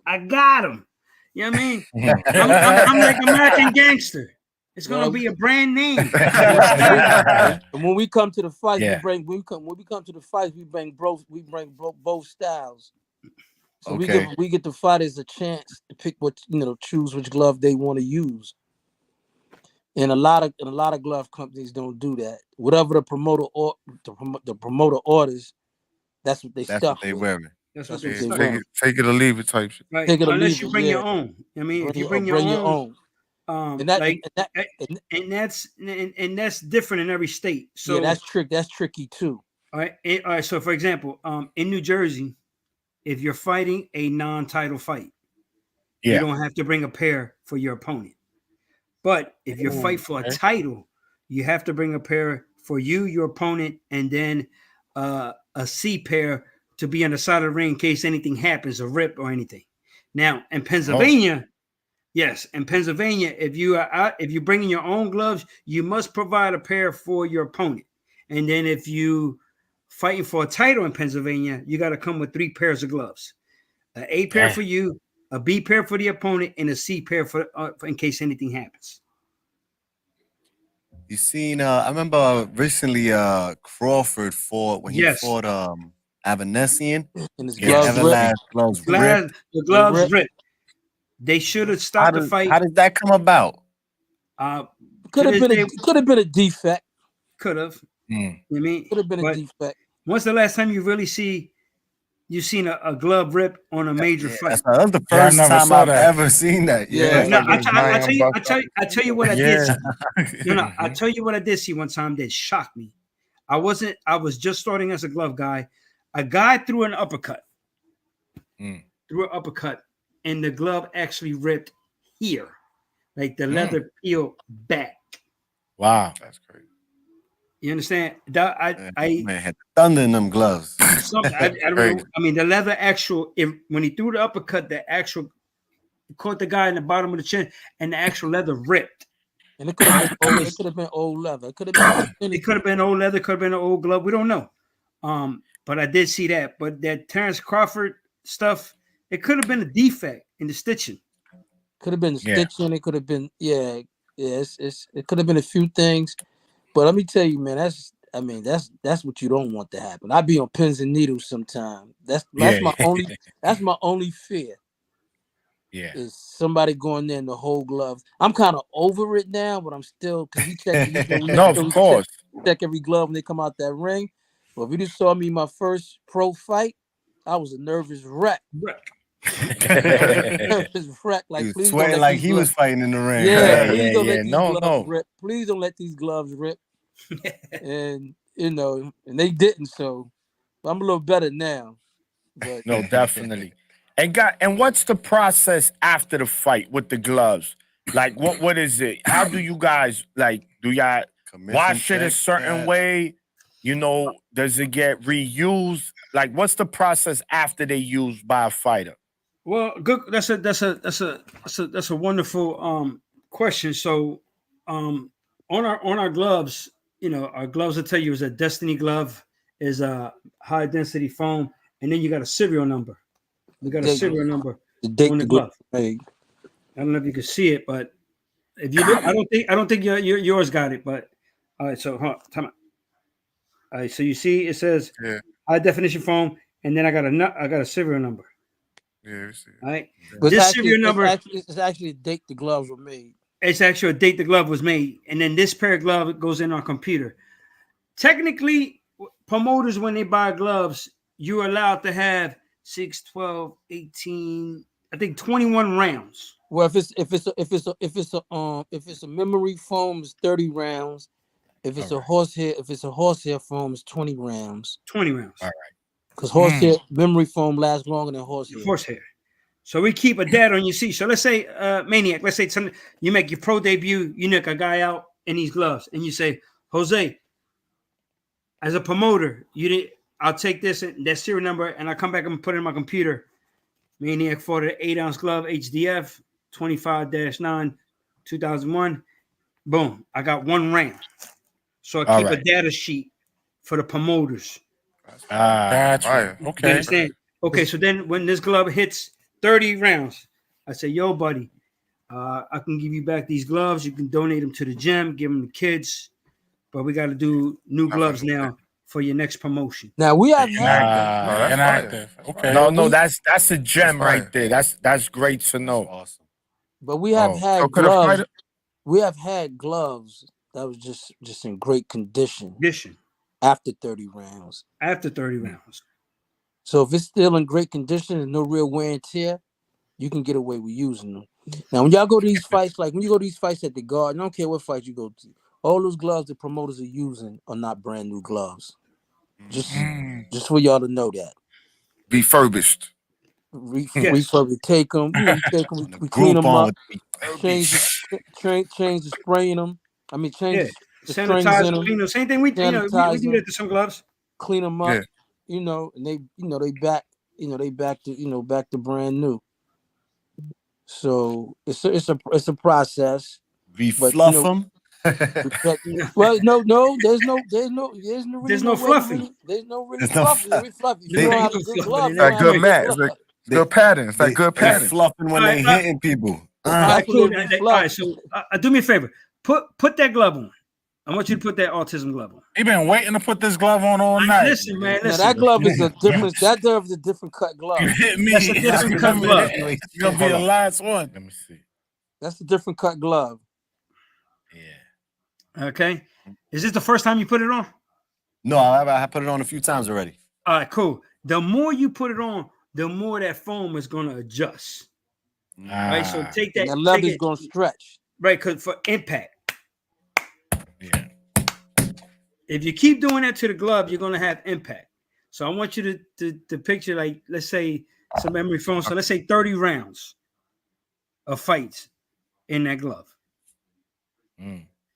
I got him. You know what I mean? I'm like American Gangster. It's gonna be a brand name. And when we come to the fight, Yeah. when we come to the fight, we bring both styles. So Okay. we get the fighters a chance to pick choose which glove they want to use. And a lot of glove companies don't do that. Whatever the promoter orders, that's what they That's stuck what they with. wearing. That's what That's they what stuck they with. Take it or leave it type shit. Right. Take it or Unless leave you it, bring your yeah. own. I mean, if you bring your own, and that's different in every state. So yeah, that's tricky too. All right. So for example, in New Jersey, if you're fighting a non-title fight, you don't have to bring a pair for your opponent. But if you fight for a title, you have to bring a pair for you, your opponent, and then a C pair to be on the side of the ring in case anything happens, a rip or anything. Now in Pennsylvania, if you're bringing your own gloves, you must provide a pair for your opponent. And then if you fighting for a title in Pennsylvania, you got to come with 3 pairs of gloves: an A pair for you, a B pair for the opponent, and a C pair for in case anything happens. You seen? I remember recently Crawford fought when he fought Avanesian. And his Yeah, gloves Everlast gloves ripped. The gloves ripped. They should have stopped the fight. How did that come about? Could have been a defect. Could have. I mean, Could have been a defect. When's the last time you really seen a glove rip on a major fight? That was the first time I've ever seen that. Yeah. No, I tell you what I did see. No, I tell you what I did see one time that shocked me. I was just starting as a glove guy. A guy threw an uppercut. And the glove actually ripped here. Like the leather peeled back. Wow. That's crazy. You understand? Man had thunder in them gloves. I don't know. I mean, the leather when he threw the uppercut, caught the guy in the bottom of the chin, and the actual leather ripped. And it could have been old leather. It could have been old leather. Could have been an old glove. We don't know. But I did see that. But that Terrence Crawford stuff, it could have been a defect in the stitching. Could have been the stitching. It could have been it could have been a few things. But let me tell you, man, that's what you don't want to happen. I be on pins and needles sometimes. That's my only fear. Yeah. Is somebody going there in the whole glove. I'm kind of over it now, but I'm still because we check. Of course. Check every glove when they come out that ring. But if you just saw me my first pro fight, I was a nervous wreck. Like please sweating like he was fighting in the ring. Please don't let these gloves rip. Please don't let these gloves rip. And and they didn't. So I'm a little better now. But no, definitely. And what's the process after the fight with the gloves? Like what is it? How do you guys do y'all wash it a certain way? Does it get reused? Like what's the process after they used by a fighter? Well, good. That's a wonderful question. So on our gloves, our gloves will tell you is a Destiny glove, is a high density foam, and then you got a serial number. We got a serial number on the glove. I don't know if you can see it, but if you look, I don't think yours got it. But all right, so time out. All right, so you see it says high definition foam, and then I got a serial number. Yeah, we see. All right, but this serial number it's actually a date the gloves were made. It's actually a date the glove was made, and then this pair of gloves goes in our computer. Technically, promoters when they buy gloves, you're allowed to have 6, 12, 18, I think 21 rounds. Well, if it's a memory foam, it's 30 rounds. If it's a horsehair foam, it's 20 rounds. 20 rounds. All right. Because horsehair memory foam lasts longer than horsehair. Horsehair. So we keep a data on your seat. So let's say, Maniac, let's say you make your pro debut, you knock a guy out in these gloves, and you say, Jose, as a promoter, I'll take this and that serial number, and I come back and put it in my computer. Maniac fought an 8-ounce glove, HDF, 25-9, 2001. Boom. I got 1 round. So I All keep a right. data sheet for the promoters. Gotcha. Fire. You Okay. understand? Okay, so then when this glove hits 30 rounds, I say, yo, buddy, I can give you back these gloves. You can donate them to the gym, give them to kids. But we got to do new gloves now for your next promotion. Now we have Inactive. had Oh, that's Inactive. Okay. No, that's a gem fire. right there. That's great to know. Awesome. but we have Oh. had So could a gloves. fighter? We have had gloves that was just in great condition Condition after 30 rounds. after 30 rounds. So if it's still in great condition and no real wear and tear, you can get away with using them. Now, when y'all go to these fights, like when you go to these fights at the Garden, I don't care what fight you go to, all those gloves the promoters are using are not brand new gloves. Just for y'all to know that. Refurbished. Refurbish, take them, take them, we clean them up, change the spray in them. I mean, change the strings in Sanitize, them, clean them. Same thing we do that to some gloves. clean them up, Yeah. and they back, back to brand new. So it's a process. Refluff them. Well, no, there's no fluffing. There's no really There's no fluffing. fluff. If you They- don't have a no good fluffing glove, in you there. don't That have good a mat. good It's glove. like good patterns. That good They patterns. fluffing when they hitting people. Absolutely All fluff. right, so do me a favor. Put that glove on. I want you to put that autism glove on. He been waiting to put this glove on all night. Listen, man. Now Listen. that glove is a different. That glove is a different cut glove. You hit me. That's a different cut glove. You're gonna be the last one. Let me see. That's a different cut glove. Yeah. Okay. Is this the first time you put it on? No, I put it on a few times already. All right, cool. The more you put it on, the more that foam is going to adjust. Right. So take that. And that leather take is it, going to stretch. right, because for impact. Yeah. If you keep doing that to the glove, you're going to have impact. So I want you to picture, like, let's say some memory foam. So let's say 30 rounds of fights in that glove.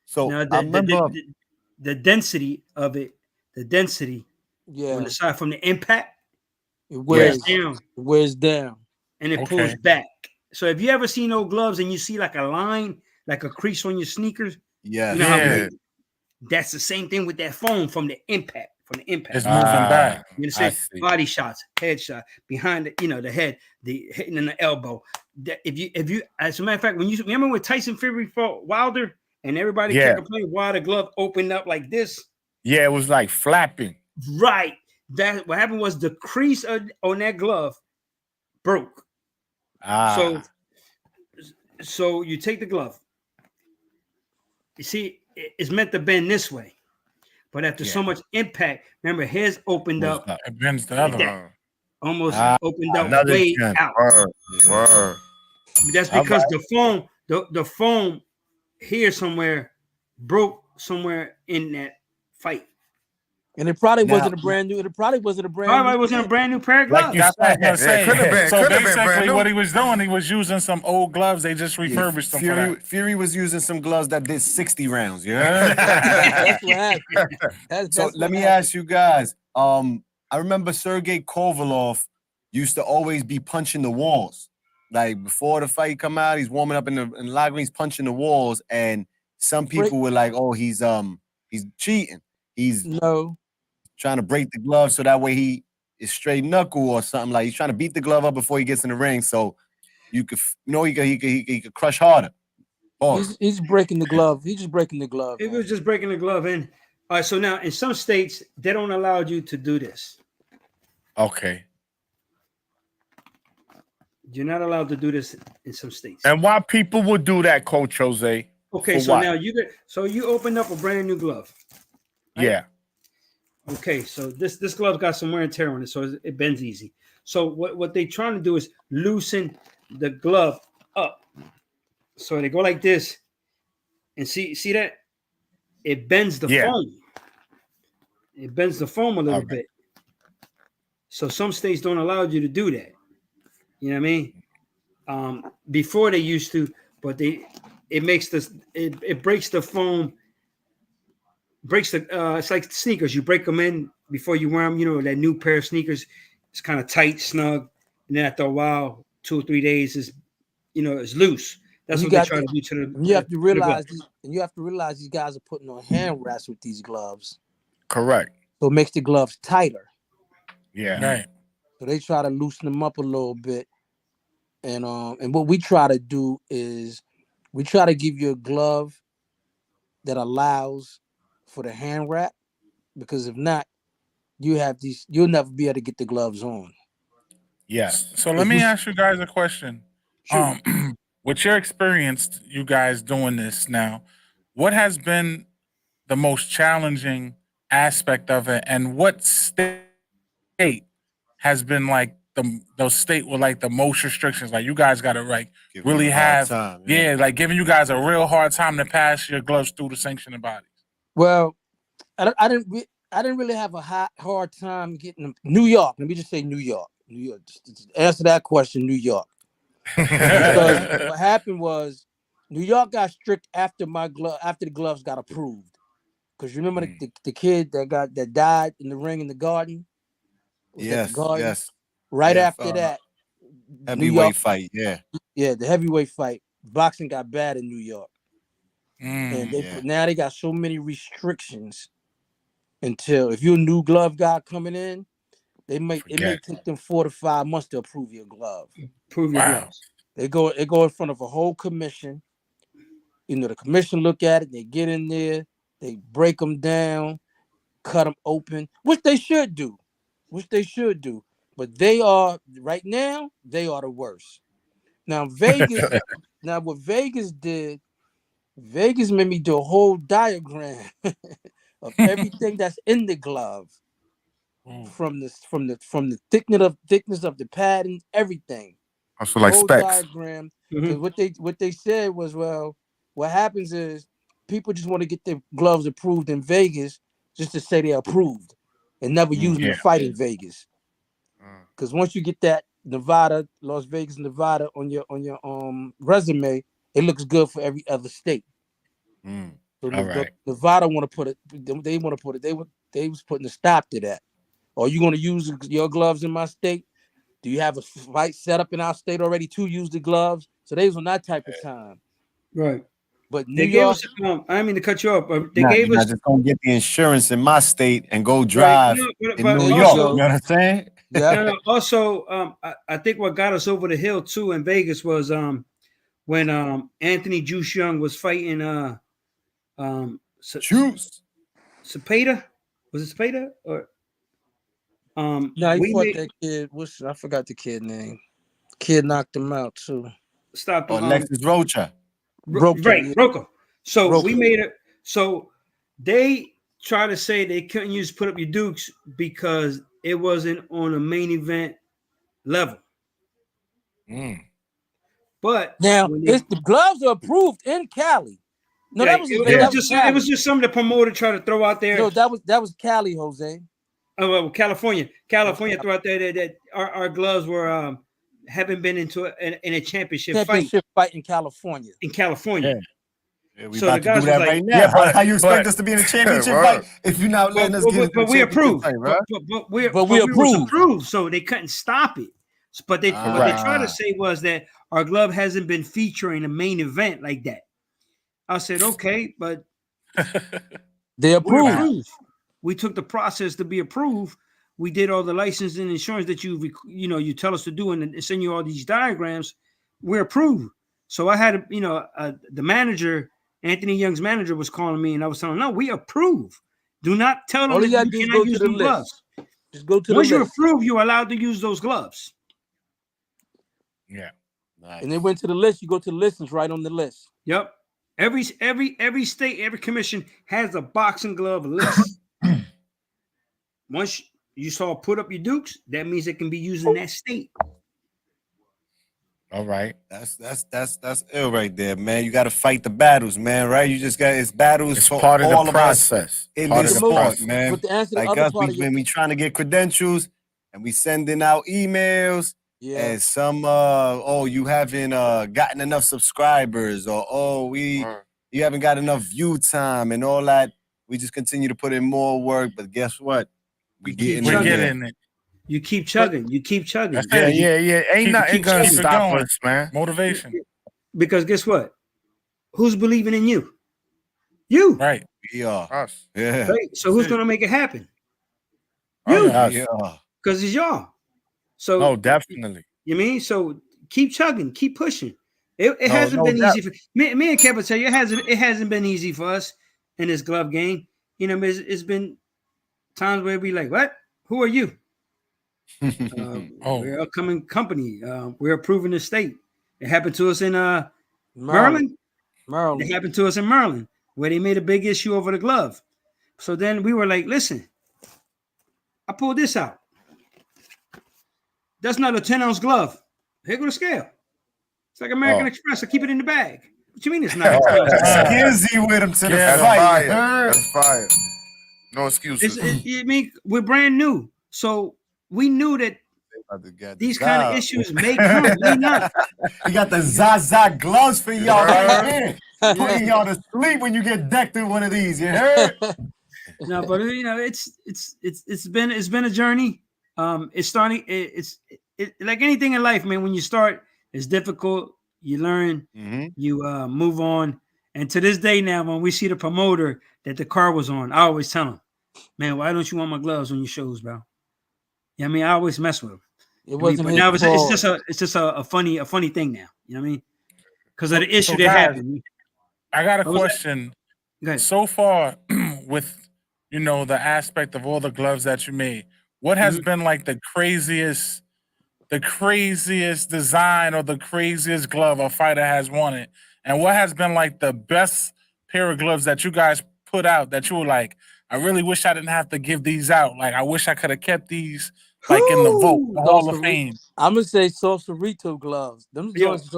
So Now, I remember the density of it, on Yeah, the side from the impact, it wears down. It wears down. And it Okay. pulls back. So if you ever seen those gloves and you see like a line, like a crease on your sneakers, yeah. you know how Yeah. that's the same thing with that foam from the impact. It's moving back. You I understand? see. Body shots, headshot, behind the head, the hitting in the elbow. If you, as a matter of fact, when you remember when Tyson Fury fought Wilder and everybody kept complaining why the glove opened up like this, Yeah, it was like flapping. right? That what happened was the crease on that glove broke. So you take the glove. You see, it's meant to bend this way, but after so much impact, remember, his opened up, It bends the other that. way. almost opened up another way gem. out. Word. That's because the foam here somewhere broke somewhere in that fight. And it probably Now- wasn't a brand new. It probably wasn't a brand Probably new. wasn't a brand new pair of gloves. Like you That's what I was gonna say. could've been- So could've been brand basically, new. what he was doing, he was using some old gloves. They just refurbished them for that. Fury was using some gloves that did 60 rounds. Yeah. That's what happened. So let me ask you guys. I remember Sergey Kovalov used to always be punching the walls. Like before the fight come out, he's warming up in the locker room, he's punching the walls, and some people were like, "Oh, he's cheating. He's trying to break the glove so that way he is straight knuckle or something. Like he's trying to beat the glove up before he gets in the ring, so you could he could crush harder." He's breaking the glove. He's just breaking the glove. It was just breaking the glove in. All right, so now in some states they don't allow you to do this. Okay. You're not allowed to do this in some states. And why people would do that, Coach Jose? Okay, For so what? now you opened up a brand new glove. Yeah. Okay, so this glove got some wear and tear on it, so it bends easy. So what they're trying to do is loosen the glove up. So they go like this, and see that it bends the foam. It bends the foam a little bit. So some states don't allow you to do that. You know what I mean? Before they used to, but it makes it breaks the foam. Breaks the it's like sneakers. You break them in before you wear them. You know, that new pair of sneakers. It's kind of tight, snug, and and then after a while, 2 or 3 days is, it's loose. That's You what they got try the- to do to the. And you have to realize, glove. and you have to realize these guys are putting on hand wraps with these gloves, Correct. so it makes the gloves tighter. Yeah. Right. So they try to loosen them up a little bit, and what we try to do is we try to give you a glove that allows for the hand wrap, because if not, you'll never be able to get the gloves on. Yeah. So let If me you- ask you guys a question. Sure. With your experience, you guys doing this now, what has been the most challenging aspect of it, and what state has been like the state with like the most restrictions? Like you guys got to like Give them really a hard have, time, yeah, like giving you guys a real hard time to pass your gloves through the sanctioning bodies. Well, I didn't really have a hard time getting them. New York. Let me just say New York. New York. Just answer that question. New York. Because what happened was New York got strict after the gloves got approved. Because remember the kid that died in the ring in the garden? Was at the Yes, garden? yes. Right Yeah, after that, New heavyweight York, fight. Yeah. the heavyweight fight, boxing got bad in New York. And now they got so many restrictions until if you're a new glove guy coming in, it may take them 4 to 5 months to approve your glove. Prove your gloves. They go in front of a whole commission. The commission look at it, they get in there, they break them down, cut them open, which they should do. But they are right now, they are the worst. Now Vegas, what Vegas did, Vegas made me do a whole diagram of everything that's in the glove. From the thickness of the padding, everything. Also like whole specs. diagram. Because what they said was, well, what happens is people just want to get their gloves approved in Vegas just to say they're approved and never use them to fight in Vegas. Because once you get that Las Vegas, Nevada on your resume, it looks good for every other state. So Nevada want to put it. They want to put it. They was putting a stop to that. Are you going to use your gloves in my state? Do you have a fight set up in our state already to use the gloves? So they was on that type of time. Right. But They gave us, I didn't mean to cut you off, but they gave us. Just gonna get the insurance in my state and go drive in New York. Also, you know what I'm saying? Yeah. Also, I think what got us over the hill too in Vegas was when Anthony Juice Young was fighting Juice Cepeda. Was it Cepeda or no, he fought that kid. I forgot the kid name. Kid knocked him out too. Stopped him. Alexis Rocha. Rocha. So Rocha. we made it. So they try to say they couldn't use put up your dukes because it wasn't on a main event level. But now the gloves are approved in Cali. No, yeah, that was it was just something the promoter tried to throw out there. No, that was Cali, Jose. Oh, well, California threw out there that our gloves were haven't been into in a championship fight in California. Yeah, we so about the guys to do that was right now. How you expect us to be in a championship fight if you're not letting us get into but we approved. fight, right? But we approved. approved, so they couldn't stop it. But what they tried to say was that our glove hasn't been featuring a main event like that. I said, okay, but they approved. We took the process to be approved. We did all the license and insurance that you tell us to do and send you all these diagrams. We're approved. So I had the manager, Anthony Young's manager, was calling me, and I was telling him, no, we approve. Do not tell them that you cannot use them gloves. Just go to Once the you list. approve, you're allowed to use those gloves. Yeah. Nice. And they went to the list. You go to the list, and it's right on the list. Yep. Every state, every commission has a boxing glove list. Once you saw put up your dukes, that means it can be used in that state. All right. That's ill right there, man. You got to fight the battles, man. Right? You just got battles. It's for part of all the of us process. in Part this of the sport, process. man. But to answer the Like other us, part we trying to get credentials and we sending out emails. Yeah. And some you haven't gotten enough subscribers, or you haven't got enough view time and all that. We just continue to put in more work, but guess what? We're getting it. You keep chugging. You keep chugging. That's Yeah, it. yeah. Ain't Keep- nothing keep gonna it stop going. us, man. Motivation. Because guess what? Who's believing in you? You. Right. We are. Us. Yeah. Right? So who's it. going to make it happen? Oh, You. yeah. Us. We are. Because it's y'all. So No, definitely. you mean so keep chugging, keep pushing. It No, hasn't no been doubt. easy for me and Kevin tell you it hasn't been easy for us in this glove game. You know, it's been times where we like, what? Who are you? Oh. We're a coming company. We're approving the state. It happened to us in Maryland. Maryland. It happened to us in Maryland, where they made a big issue over the glove. So then we were like, listen, I pulled this out. That's not a 10-ounce glove. Here go the scale. It's like American Express. I keep it in the bag. What you mean it's not a 10-ounce glove? Skizzy with him to the Yeah, That's fight. fire. Heard? That's fire. No excuses. I mean, we're brand new. So we knew that About to get these this kind of out. issues may come, may not. We got the Zaza gloves for y'all right Heard? here. Putting y'all to sleep when you get decked in one of these. You heard? No, but you know, it's been a journey. It's starting. It's like anything in life, man. When you start, it's difficult. You learn. You move on. And to this day now, when we see the promoter that the car was on, I always tell him, "Man, why don't you want my gloves on your shows, bro?" Yeah, I mean, I always mess with him. It wasn't but his now fault. it's just a funny thing now. You know what I mean? Because of the So, issue that guys, happened. I got a What was that? question. Go ahead. So far, with the aspect of all the gloves that you made, what has been like the craziest design or the craziest glove a fighter has wanted? And what has been like the best pair of gloves that you guys put out that you were like, I really wish I didn't have to give these out. Like, I wish I could have kept these like in the vault, the Hall of Fame. I'm gonna say Salsarito gloves. Them Yo. joints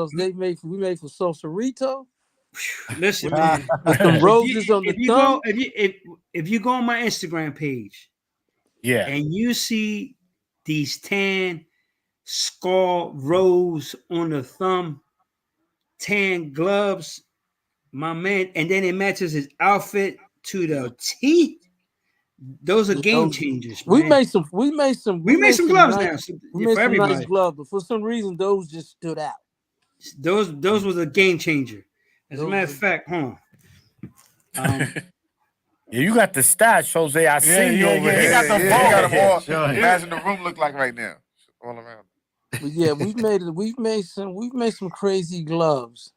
we made for Salsarito Listen, man. with some roses on the thumb. If you go on my Instagram page, Yeah. and you see these tan skull rose on the thumb, tan gloves, my man, and then it matches his outfit to the T. Those are game changers. We Man. made some gloves nice, now we made for some everybody. nice gloves, but for some reason those just stood out. Those was a game changer. As a matter of fact, Yeah, you got the stats, Jose. I seen you over He here. got the He vault. got them all. Sure. Imagine the room look like right now. All around. But yeah, we've made some crazy gloves.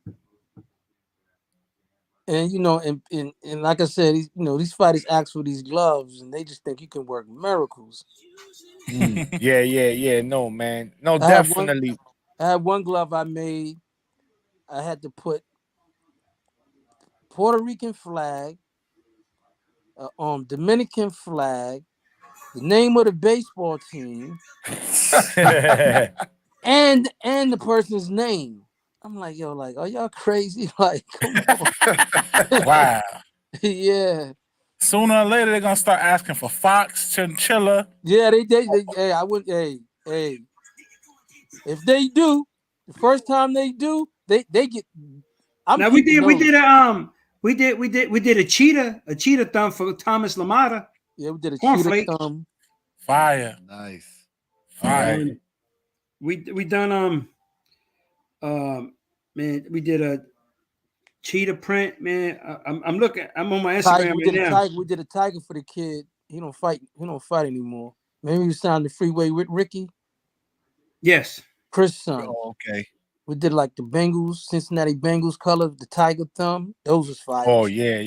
And and like I said, these fighters ask for these gloves, and they just think you can work miracles. Yeah. No, man. No, I had definitely. I had one glove I made. I had to put Puerto Rican flag, Dominican flag, the name of the baseball team, and the person's name. I'm like, yo, like, are y'all crazy? Like, come on. Wow. Yeah. Sooner or later, they're gonna start asking for Fox, Chinchilla. Yeah, they hey, I wouldn't hey. If they do, the first time they do, they get now we did a cheetah thumb for Thomas Lamada. Yeah, we did a Cornflake. cheetah thumb. Fire. Nice. Fire. We done man, we did a cheetah print, man. I'm looking. I'm on my Instagram We did a tiger for the kid. He don't fight anymore. Maybe we signed the freeway with Ricky. Yes. Chris' son. Oh, okay. We did like the Bengals, Cincinnati Bengals color, the tiger thumb. Those was fire. Oh yeah.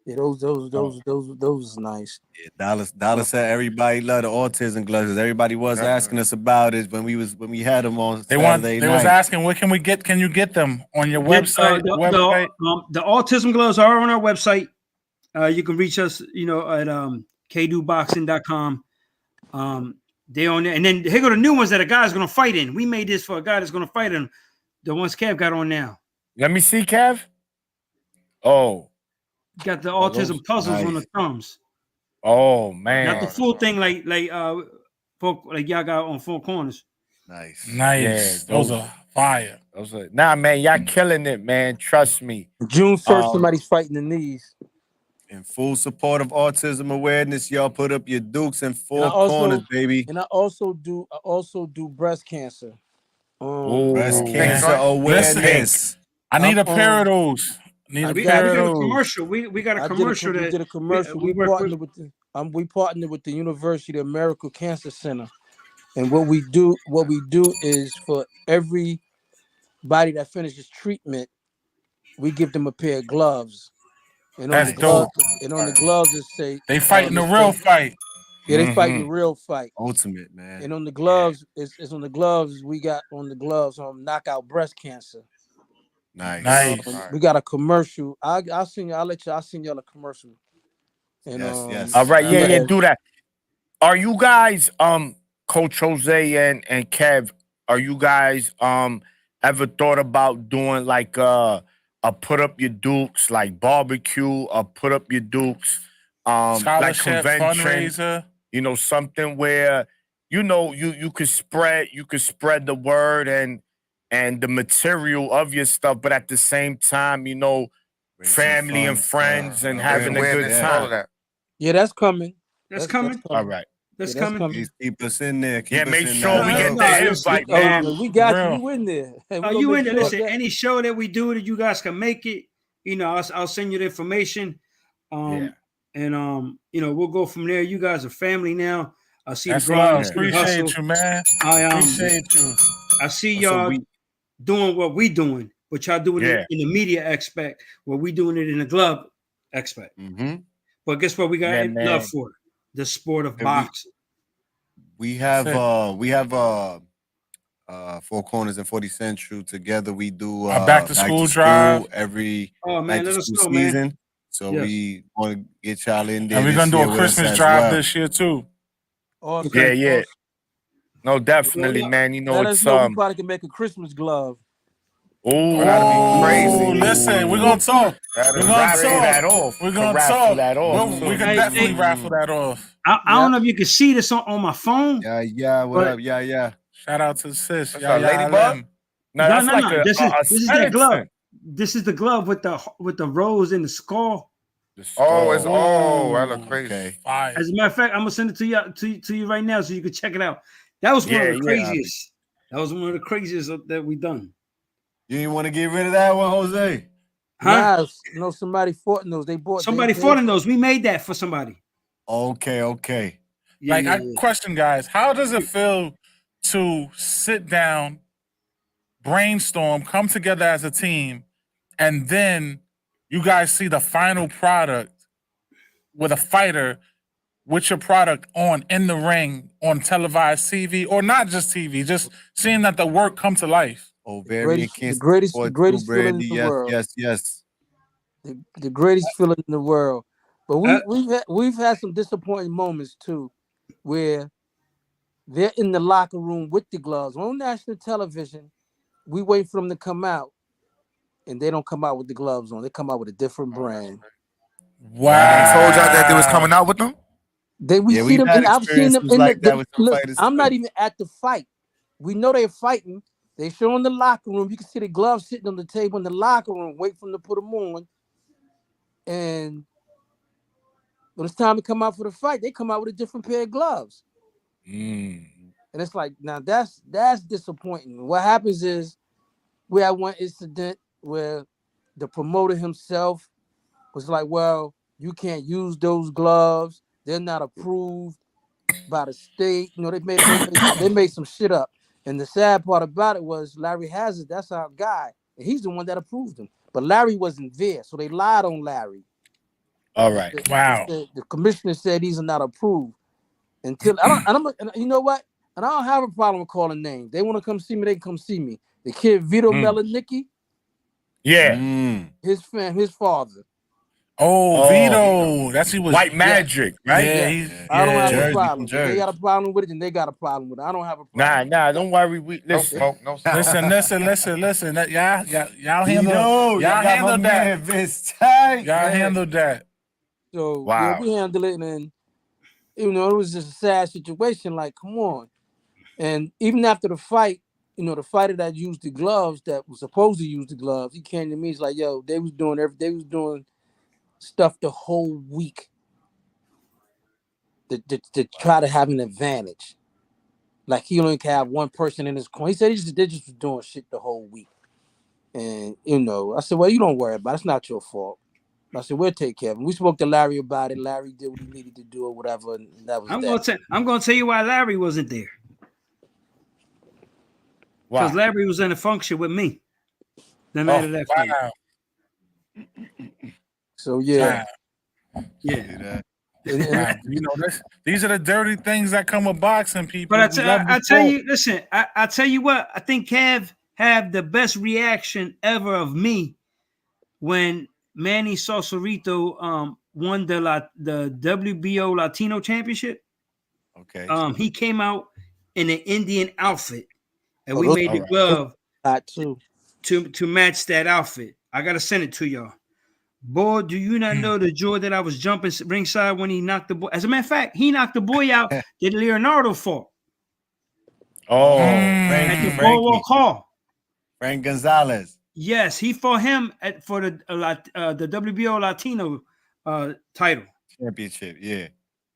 Yeah, those was nice. Yeah, Dollar said everybody loved the autism gloves. Everybody was asking us about it when we had them on Saturday night. They was asking, where can we get? Can you get them on your website? The autism gloves are on our website. You can reach us, at kdoboxing.com. They on there, and then here go the new ones that a guy's gonna fight in. We made this for a guy that's gonna fight in. The ones Kev got on now. Let me see, Kev. Oh. Got the autism puzzles on the thumbs. Oh man. Not the full thing like y'all got on Four Corners. Nice. Yeah, those are fire. Nah, man, y'all killing it, man. Trust me. June 1st, somebody's fighting the knees. In full support of autism awareness, y'all put up your dukes in And four corners, baby. I also do breast cancer. Breast Oh, Pink cancer man. joint? Listen, awareness. I need a I'm pair of those. Need I a We got pair of got a those. commercial. We got a I commercial we that did a commercial. we We work with. partnered with the University of America Cancer Center. And what we do is for everybody that finishes treatment, we give them a pair of gloves. And on That's the glove, dope. it say They fighting the real fight. yeah, they fighting the Mhm. real fight. Ultimate, man. And on the gloves, it's on the gloves. We got on the gloves knockout breast cancer. Nice. Nice. We got a commercial. I'll send you. I'll send y'all a commercial. And Yes. All right, yeah, yeah, do that. Are you guys, Coach Jose and Kev, are you guys ever thought about doing like a put up your dukes, like barbecue, or put up your dukes, like Scholarship convention, fundraiser. something where you could spread the word and the material of your stuff, but at the same time, Raise some family and funds, friends and Bring having a good awareness and all of time. that. yeah, that's coming. That's That's coming. All right. That's Yeah, that's coming. coming. Please keep us in there. Keep Yeah, us make in sure that we No, get know. no, the listen, invite, man. We got Real. you. You in there? Hey, we Oh, gonna you make in there? sure Listen, that- any show that we do that you guys can make it, I'll send you the information. Yeah. And we'll go from there. You guys are family now. I see That's the grind. I love. see the hustle. Appreciate you, man. I Appreciate you. I see So y'all doing what we doing, but y'all doing Yeah. it in the media aspect, where we doing it in the glove aspect. Mm-hmm. But guess what? We got Yeah, love man. for the sport of And boxing. we have That's Four Corners and 40 Central together. We do A back to school drive. every Oh man, back let to us school know, man. season. So Yes. we want to get y'all in there And we're this gonna do year a with us Christmas as drive well. this year too. Awesome. Okay. Yeah. Awesome. No, definitely, Well, man. Let us It's know. We probably can make a Christmas glove. Oh, that'd be crazy. listen, we're gonna talk. That'd We're be gonna raffle crazy. that talk. off. We're Can gonna raffle talk. that off. We can Hey, definitely hey. raffle that off. I don't know if you can see this on my phone. Yeah, what But- up? Yeah. Shout out to the sis. That's Yeah, a ladybug? No, that's like a This is that glove. skeleton. This is the glove with the rose in the skull. Oh, it's Oh, that look crazy. Okay. Fire. As a matter of fact, I'm gonna send it to you right now so you can check it out. That was one of the Yeah. craziest. That was one of the craziest that we done. You didn't want to get rid of that one, Jose? Huh? Nah, no, somebody fought in those. They bought Somebody fought in those. We made that for somebody. Okay. Yeah, Like, yeah, I question, guys, how does it feel to sit down, brainstorm, come together as a team, and then you guys see the final product with a fighter with your product on in the ring on televised TV, or not just TV, just seeing that the work come to life. Ovarian the cancer greatest support feeling too, Brandy. in the world. Yes. The greatest feeling in the world. But Uh, we've had some disappointing moments too, where they're in the locker room with the gloves on national television. We wait for them to come out, and they don't come out with the gloves on. They come out with a different brand. Wow. I told y'all that they was coming out with them. We see we've them, had and I've seen them experiences in like that the with some listen, fighters, I'm not too. even at the fight. We know they're fighting. They show in the locker room. You can see the gloves sitting on the table in the locker room, wait for them to put them on. And when it's time to come out for the fight, they come out with a different pair of gloves. And it's like, now that's disappointing. What happens is we had one incident where the promoter himself was like, well, you can't use those gloves. They're not approved by the state. They made some shit up. And the sad part about it was Larry Hazard, that's our guy. And he's the one that approved them. But Larry wasn't there. So they lied on Larry. All right. Wow. The commissioner said these are not approved. Until and you know what? And I don't have a problem with calling names. They want to come see me, they can come see me. The kid Vito Melanicki, Yeah. his father. Oh, Vito. That's he was White Magic, right? Yeah, I don't have Jersey, a problem. from If they Jersey. got a problem with it, then they got a problem with it. I don't have a problem. Nah, don't worry. No Listen. smoke, no smoke. Listen. Y'all Y'all handle got my that. man Vince tight, Y'all man. handle that. So Wow. we handle it, and it was just a sad situation. Like, come on. And even after the fight, the fighter that used the gloves, that was supposed to use the gloves, he came to me. He's like, "Yo, they was doing stuff the whole week to try to have an advantage. Like he only can have one person in his corner. He said they just was doing shit the whole week. And I said, well, you don't worry about it. It's not your fault. I said, we'll take care of him. We spoke to Larry about it. Larry did what he needed to do or whatever, and that was I'm gonna tell you why Larry wasn't there. Because Larry was in a function with me the night of that fight. So yeah. Yeah. These are the dirty things that come with boxing, people. But I tell you, listen, I tell you what, I think Kev had the best reaction ever of me when Manny Sausalito won the WBO Latino Championship. Okay. He came out in an Indian outfit, and we made the glove to match that outfit. I gotta send it to y'all. Boy, do you not know the joy that I was jumping ringside when he knocked the boy? As a matter of fact, he knocked the boy out that Leonardo fought. Oh, at the Boardwalk Hall. Frank Gonzalez. Yes, he fought him for the WBO Latino title Championship. Yeah.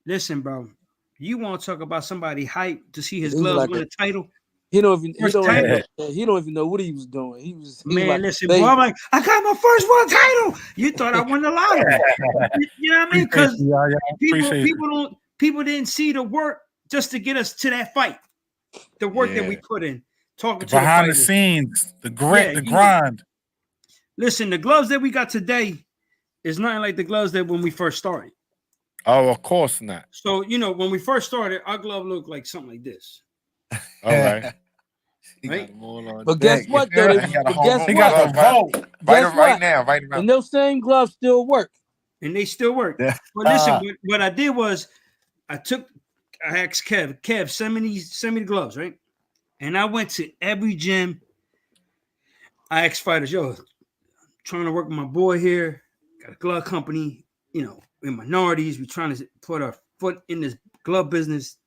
Listen, bro, you want to talk about somebody hyped to see his gloves win a title? He don't even know what he was doing. He was listen, bro, I'm like, I got my first world title. You thought I won the lottery. You know what I mean? Because people didn't see the work just to get us to that fight. The work that we put in, talking to behind the scenes, the grit, the grind. Listen, the gloves that we got today is nothing like the gloves that when we first started. Oh, of course not. So when we first started, our glove looked like something like this. All right. Right? But guess what, though? He got the vote right now. And those same gloves still work. And they still work. But listen, what I did was I asked Kev, send me the gloves, right? And I went to every gym. I asked fighters, trying to work with my boy here, got a glove company, we're minorities, we're trying to put our foot in this glove business.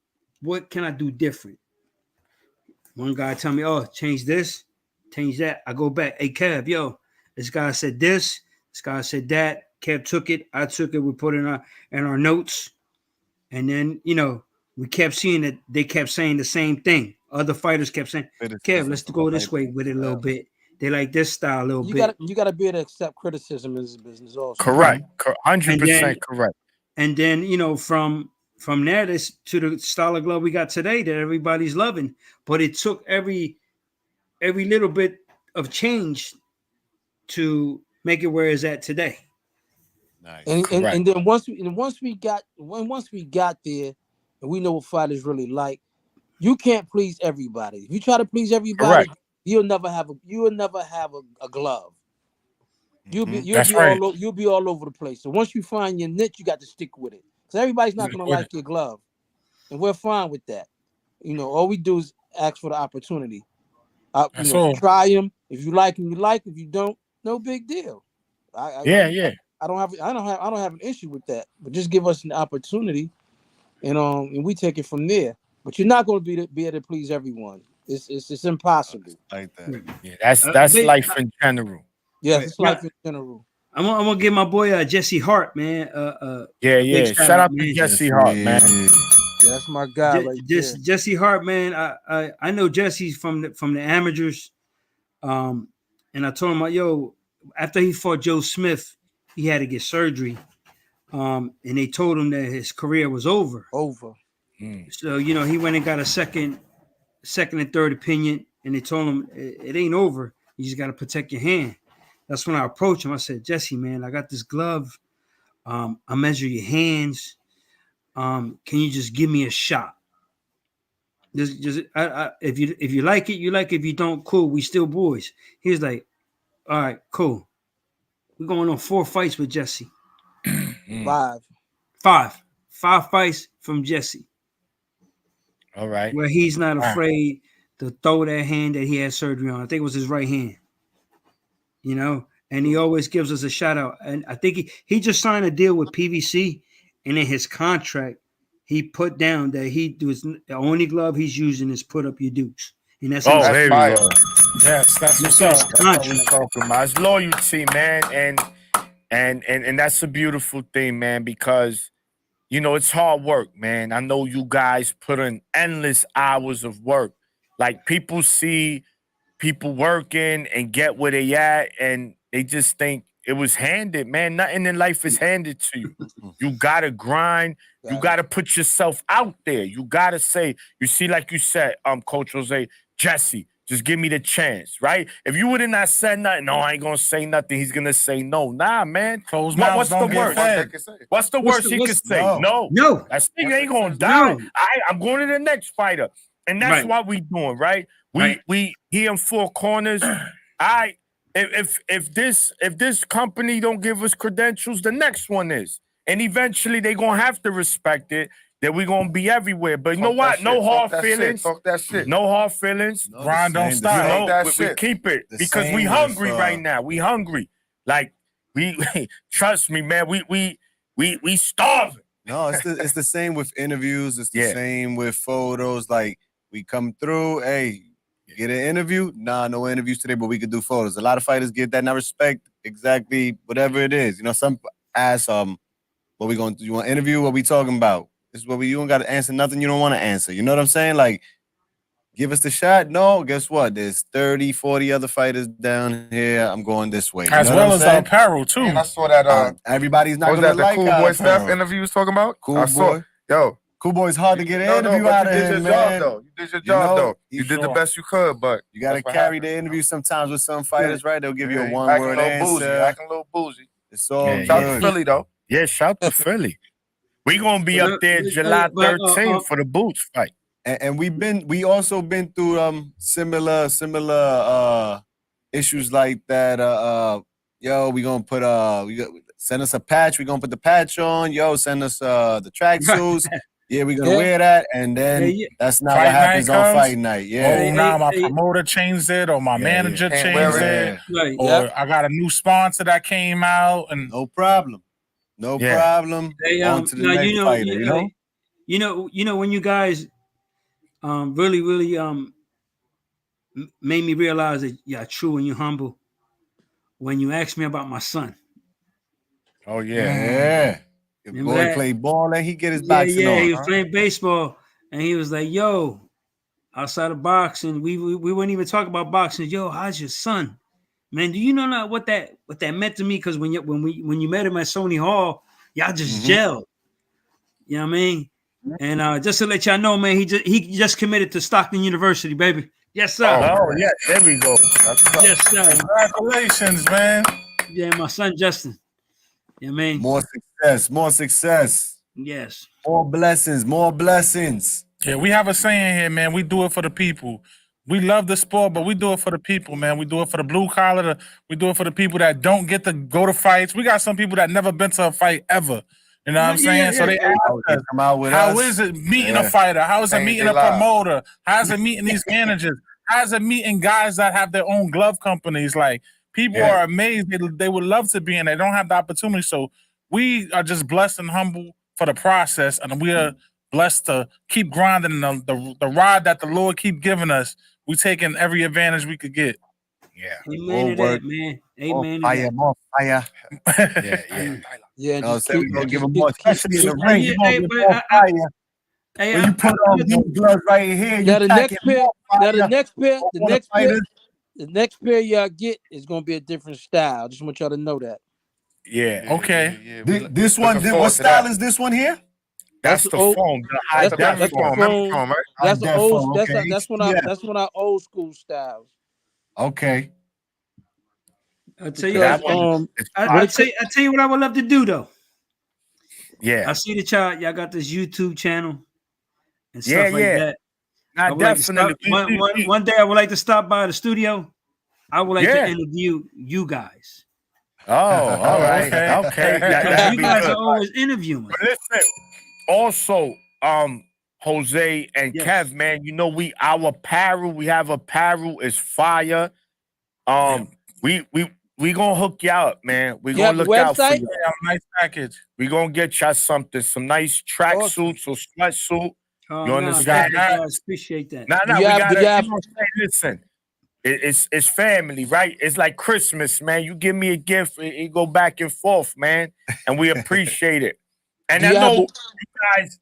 What can I do different? One guy tell me, change this, change that. I go back, hey, Kev, this guy said this guy said that. Kev took it, I took it, we put it in our notes. And then, we kept seeing that they kept saying the same thing. Other fighters kept saying, Kev, let's go this way with it a little bit. They like this style a little bit. You got to be able to accept criticism in this business also. Correct. 100% correct. And then, from there to the style of glove we got today that everybody's loving. But it took every little bit of change to make it where it's at today. Nice. And then once we got there and we know what fighters really like, you can't please everybody. If you try to please everybody, you'll never have a glove. You'll be all over the place. So once you find your niche, you got to stick with it. Because everybody's not going to like your glove. And we're fine with that. All we do is ask for the opportunity. Try them. If you like them, you like. If you don't, no big deal. I don't have an issue with that. But just give us an opportunity, and we take it from there. But you're not going to be able to please everyone. It's impossible. Like that. Yeah, that's life in general. Yes, it's life in general. I'm gonna give my boy Jesse Hart, man. Shout out to Jesse Hart, man. Yeah, that's my guy right there. Jesse Hart, man. I know Jesse's from the amateurs, and I told him, after he fought Joe Smith, he had to get surgery, and they told him that his career was over. So he went and got a second and third opinion, and they told him it ain't over. You just got to protect your hand. That's when I approached him. I said, Jesse, man, I got this glove. I measure your hands. Can you just give me a shot? If you like it, you like it. If you don't, cool. We still boys. He was like, all right, cool. We're going on 4 fights with Jesse. 5 fights from Jesse. All right. Where he's not afraid to throw that hand that he had surgery on. I think it was his right hand. And he always gives us a shout out. And I think he just signed a deal with PVC, and in his contract, he put down that the only glove he's using is put up your dukes. And that's there you go. Yes, that's what's up. That's what we're talking about. It's loyalty, man. And And that's a beautiful thing, man, because you know it's hard work, man. I know you guys put in endless hours of work. Like people see people working and get where they at, and they just think it was handed, man. Nothing in life is handed to you. You gotta grind. You gotta put yourself out there. You gotta say, you see, like you said, Coach Jose, Jesse, just give me the chance, right? If you would have not said nothing, no, I ain't gonna say nothing. He's gonna say no. Nah, man. Closed mouths What's the don't get worst? fed. What's the worst he could say? No. No. That nigga ain't gonna die. No. I'm going to the next fighter. And that's Right. what we doing, right? We here in Four Corners. If this company don't give us credentials, the next one is. And eventually they gonna have to respect it. That we gonna be everywhere. But you know what? No hard feelings. Talk that shit. No hard feelings. No, Grind don't stop. You know, that we shit. keep it The because same we with, hungry right now. We hungry. Like we trust me, man. We starving. No, it's the same with interviews. It's the Yeah. same with photos. Like we come through, hey, get an interview. Nah, no interviews today, but we could do photos. A lot of fighters get that, and I respect exactly whatever it is. You know, some ask what we going to do? You want to interview? What we talking about? This is what you don't got to answer nothing you don't want to answer. You know what I'm saying? Like, give us the shot. No, guess what? There's 30, 40 other fighters down here. I'm going this way. You As know well what as I'm saying? apparel too. And I saw that. Everybody's not Was gonna that the like Cool our Boy Steph apparel. interview you was talking about? Cool I saw. Boy. Yo, Cool Boy's hard to get an interview but out you of did him, your man. job though. You did your job know, though. You did the sure. best you could, but You got to that's what carry happened. the interview sometimes with some fighters, right? They'll give you a Yeah, one-word acting a little bougie. answer. Acting a little bougie. It's all Yeah, Shout good. to Philly though. Yeah, shout to Philly. We gonna be up there July 13th for the Boots fight. And we also been through similar issues like that. Yo, we gonna put send us a patch. We gonna put the patch on. Yo, send us the tracksuits. Yeah, we gonna wear that, and then that's not Fight what happens night on comes. fight night. Yeah, Oh, now my promoter changed it, or my manager Can't changed wear it, Right. or I got a new sponsor that came out, and no problem. No Yeah. problem. Hey, On to the now next fighter, you know when you guys really made me realize that you're true and you're humble when you asked me about my son. Oh yeah. Yeah. Your Remember boy that? play ball and he get his Yeah, boxing yeah, on. he was playing baseball and he was like, "Yo, outside of boxing, we wouldn't even talk about boxing. Yo, how's your son, man? Do you know not what that meant to me? Because when you met him at Sony Hall, y'all just gelled. You know what I mean? And just to let y'all know, man, he just committed to Stockton University, baby. Yes, sir. Oh yeah, there we go. Yes, sir. congratulations, man. Yeah, my son Justin. You know what I mean? More success. Yes. More blessings, more blessings. Yeah, we have a saying here, man. We do it for the people. We love the sport, but we do it for the people, man. We do it for the blue collar. We do it for the people that don't get to go to fights. We got some people that never been to a fight ever. You know what I'm saying? So they ask us, Come out with how us. is it meeting a fighter? How is it Changed meeting their a lives. promoter? How's it meeting these managers? How's it meeting guys that have their own glove companies? Like, people are amazed. They would love to be in. They don't have the opportunity. So we are just blessed and humble for the process, and we are blessed to keep grinding the ride that the Lord keep giving us. We taking every advantage we could get. Yeah. Amen to that, man. Amen to that. More fire. Yeah. Yeah, No, just say we keep, gonna give just him keep- more, especially in the Hey, ring. yeah, You gonna hey, get but more fire. Hey, When you put on these gloves right here, now you the packing next pair. more Now fire. the next pair. All the fighters. The next pair y'all get is gonna be a different style. Just want y'all to know that. Yeah. Okay. This one, looking forward what to style that. is this one here? That's That's the old- foam. The high That's def the foam. foam. right? That's the High def old. foam, That's okay. that's one of our old school styles. Okay. I tell you, Because, one is I tell you what I would love to do though. Yeah. I see that y'all got this YouTube channel and Yeah, stuff like yeah. that. I Not would like to definitely. stop, one day I would like to stop by the studio. I would like Yeah. to interview you guys. Oh, all right. Okay. Okay. Because That'd you be guys good. are always interviewing. But listen, also, Jose and Yes. Kev, man, you know our apparel, we have apparel is fire. We gonna hook y'all up, man. We You have gonna a look out for website? you. Yeah, nice package. We gonna get y'all something, some nice track Awesome. suits or sweatsuit. Oh, You no, understand? thank you guys. Appreciate that. Nah, Do we you have- gotta. do you have- You know what I'm saying? Listen, It's family, right? It's like Christmas, man. You give me a gift, it go back and forth, man, and we appreciate it. And I know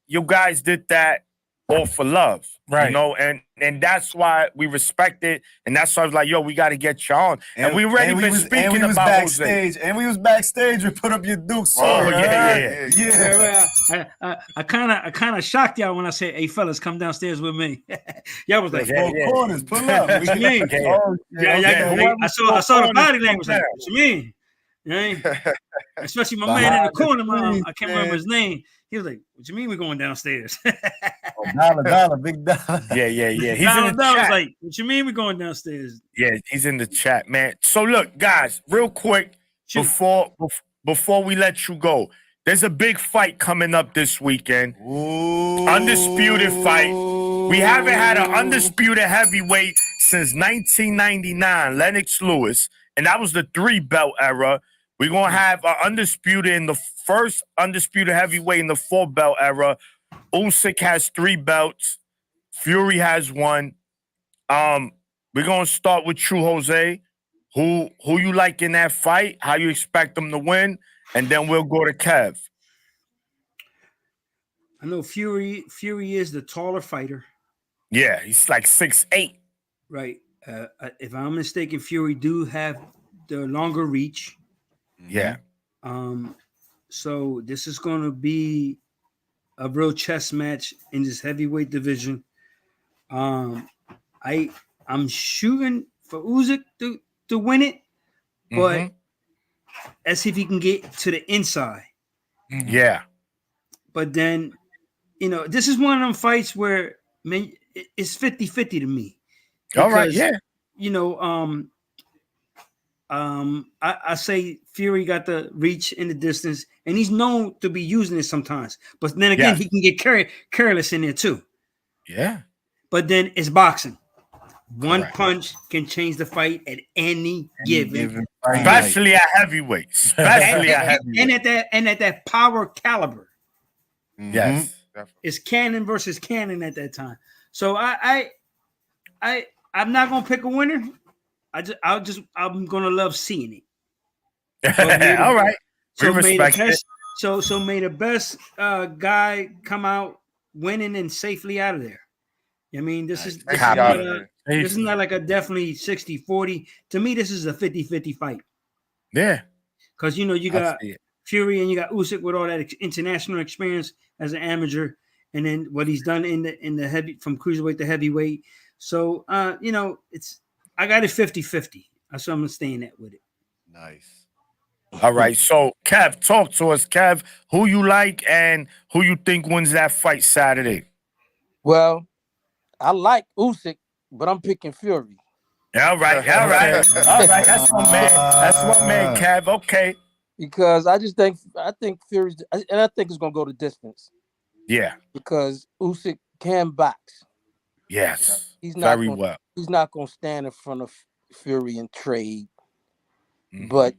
you guys did that all for love, Right. you know, and that's why we respect it, and that's why I was like, yo, we got to get you on, and we already been speaking about backstage, Jose. and we was backstage. We put up your Dukes. Oh yeah. I kind of shocked y'all when I said, "Hey fellas, come downstairs with me." Y'all was like, Four corners, pull up. "What you mean?" I saw the body language. Like, what you mean? Especially my man in the corner, I can't remember his name. He was like, "What you mean we're going downstairs?" Dollar, big dollar. Yeah. He's in the I was chat. like, "What you mean we're going downstairs?" Yeah, he's in the chat, man. So look, guys, real quick, Shoot. before we let you go, there's a big fight coming up this weekend. Ooh. Undisputed fight. We haven't had an undisputed heavyweight since 1999, Lennox Lewis, and that was the 3-belt era. We're gonna have an undisputed in the first undisputed heavyweight in the 4-belt era. Usyk has 3 belts. Fury has 1. We're gonna start with you, Jose. Who you like in that fight? How you expect them to win? And then we'll go to Kev. I know Fury is the taller fighter. Yeah, he's like 6'8". Right. If I'm mistaken, Fury do have the longer reach. Yeah. So this is going to be a real chess match in this heavyweight division. I'm shooting for Usyk to win it, but let's see if he can get to the inside. Yeah. But then, this is one of them fights where, man, it's 50-50 to me. Because, all right, yeah. I say Fury got the reach in the distance, and he's known to be using it sometimes. But then again, he can get careless in there too. Yeah. But then it's boxing. One punch can change the fight at any given fight. Especially at heavyweight. Especially at heavyweight. And at that power caliber. Yes. It's cannon versus cannon at that time. So I'm not gonna pick a winner. I'm gonna love seeing it. All right. So we respect it. So may the best guy come out winning and safely out of there. I mean, this is not like a definitely 60-40. To me, this is a 50-50 fight. Yeah. Because you got Fury and you got Usyk with all that international experience as an amateur, and then what he's done in the heavy from cruiserweight to heavyweight. So I got it 50-50. That's what I'm staying at with it. Nice. All right. So Kev, talk to us, Kev. Who you like and who you think wins that fight Saturday? Well, I like Usyk, but I'm picking Fury. All right. All right. That's my man. That's my man, Kev. Okay. Because I think Fury's, and I think it's gonna go the distance. Yeah. Because Usyk can box. Yes. He's not very well. He's not gonna stand in front of Fury and trade. But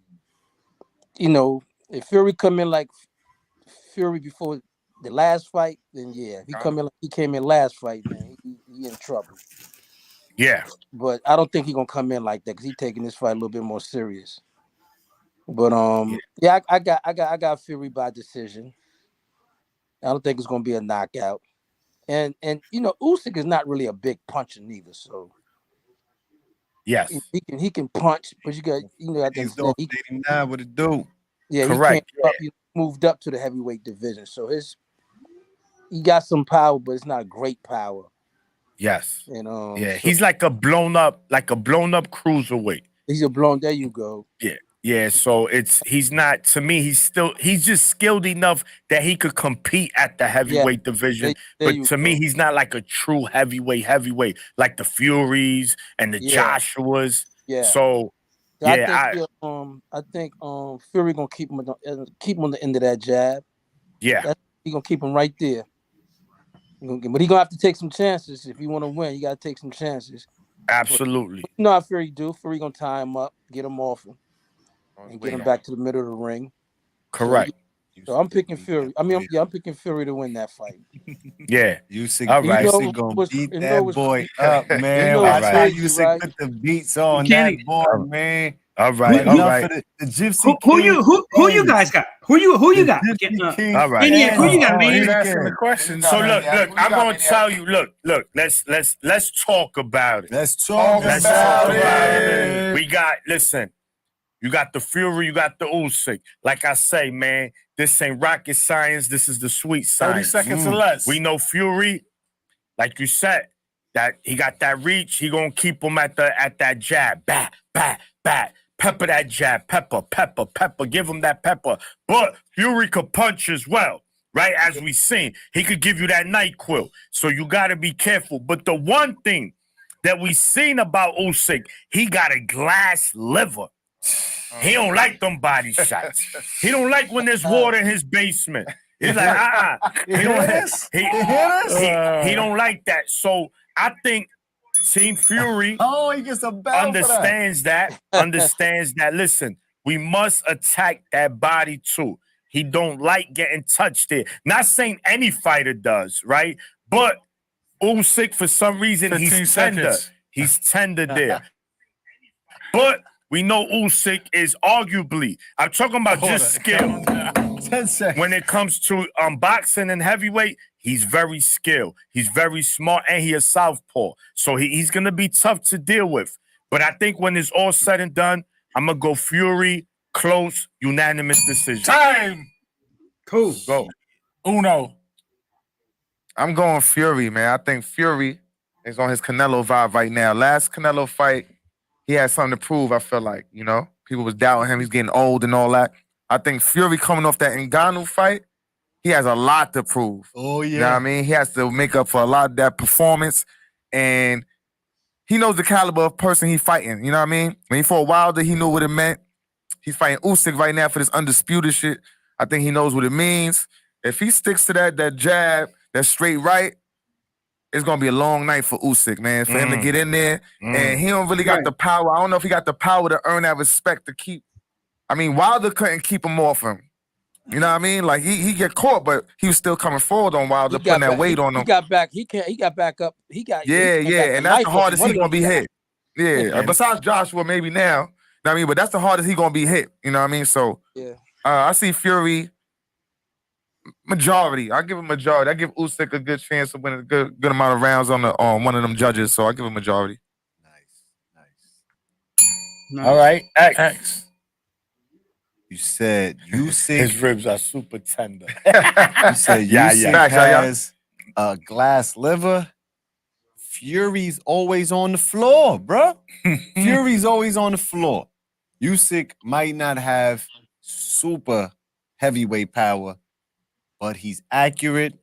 if Fury come in like Fury before the last fight, then yeah, if he come in like he came in last fight, man, he in trouble. Yeah. But I don't think he's gonna come in like that because he's taking this fight a little bit more serious. But I got Fury by decision. I don't think it's gonna be a knockout. And Usyk is not really a big puncher neither, so yes, he can punch, but you got he's 89 with a dude. Yeah, correct. He moved up to the heavyweight division, so he got some power, but it's not great power. Yes, so he's like a blown up cruiserweight. He's a blown. There you go. Yeah. So he's not, to me. He's just skilled enough that he could compete at the heavyweight division. But to me, he's not like a true heavyweight like the Furies and the Joshuas. Yeah. So I think Fury gonna keep him on the end of that jab. Yeah. He's gonna keep him right there. But he's gonna have to take some chances if you want to win. You gotta take some chances. Absolutely. But you know how Fury do. Fury gonna tie him up, get him off him, and get him back to the middle of the ring. Correct. So So I'm picking Fury. I mean, I'm picking Fury to win that fight. Yeah. Usyk, All right. Usyk gonna beat that boy up, man. know Watch what's how crazy, Usyk right? put the beats on Kenny, that boy, man. All right. But All enough right. of the Gypsy who King. you guys got? Who you The got? Gypsy King. All right. Maniac, who you got, He's Maniac? asking the question. So look, Maniac? I'm gonna tell you. Look. Let's talk about it. Let's talk Let's about talk about it. it. We got. Listen. You got the Fury. You got the Usyk. Like I say, man, this ain't rocket science. This is the sweet 30 science. seconds or less. We know Fury, like you said, that he got that reach. He gonna keep him at that jab. Bat. Pepper that jab. Pepper. Give him that pepper. But Fury could punch as well, right? As we seen, he could give you that NyQuil. So you gotta be careful. But the one thing that we seen about Usyk, he got a glass liver. He don't like them body shots. He don't like when there's water in his basement. He's like, He don't like that. So I think Team Fury he gets a bell understands that. Listen, we must attack that body too. He don't like getting touched there. Not saying any fighter does, right? But Usyk, for some reason, 15 he's tender. seconds. He's tender there. But we know Usyk is arguably, I'm talking about just skill. 10 seconds. When it comes to boxing and heavyweight, he's very skilled. He's very smart, and he is southpaw. So he's going to be tough to deal with. But I think when it's all said and done, I'm going to go Fury, close, unanimous decision. Time. Cool. Go. Uno. I'm going Fury, man. I think Fury is on his Canelo vibe right now. Last Canelo fight, he had something to prove, I feel like, People was doubting him. He's getting old and all that. I think Fury coming off that Ngannou fight, he has a lot to prove. Oh, yeah. You know what I mean? He has to make up for a lot of that performance. And he knows the caliber of person he's fighting. You know what I mean? When he fought Wilder, he knew what it meant. He's fighting Usyk right now for this undisputed shit. I think he knows what it means. If he sticks to that jab, that straight right, it's gonna be a long night for Usyk, man. For him to get in there, and he don't really got the power. I don't know if he got the power to earn that respect to keep. I mean, Wilder couldn't keep him off him. You know what I mean? Like he get caught, but he was still coming forward on Wilder, putting that weight on him. He got back. He got back up. He got and that's the hardest he gonna be hit. Yeah, besides Joshua, maybe now. You know what I mean? But that's the hardest he gonna be hit. You know what I mean? So I see Fury. Majority. I give him majority. I give Usyk a good chance of winning a good amount of rounds on one of them judges. So I give him majority. Nice. All right. X. You said Usyk. His ribs are super tender. You said Usyk Yeah. has a glass liver. Fury's always on the floor, bro. Fury's always on the floor. Usyk might not have super heavyweight power, but he's accurate.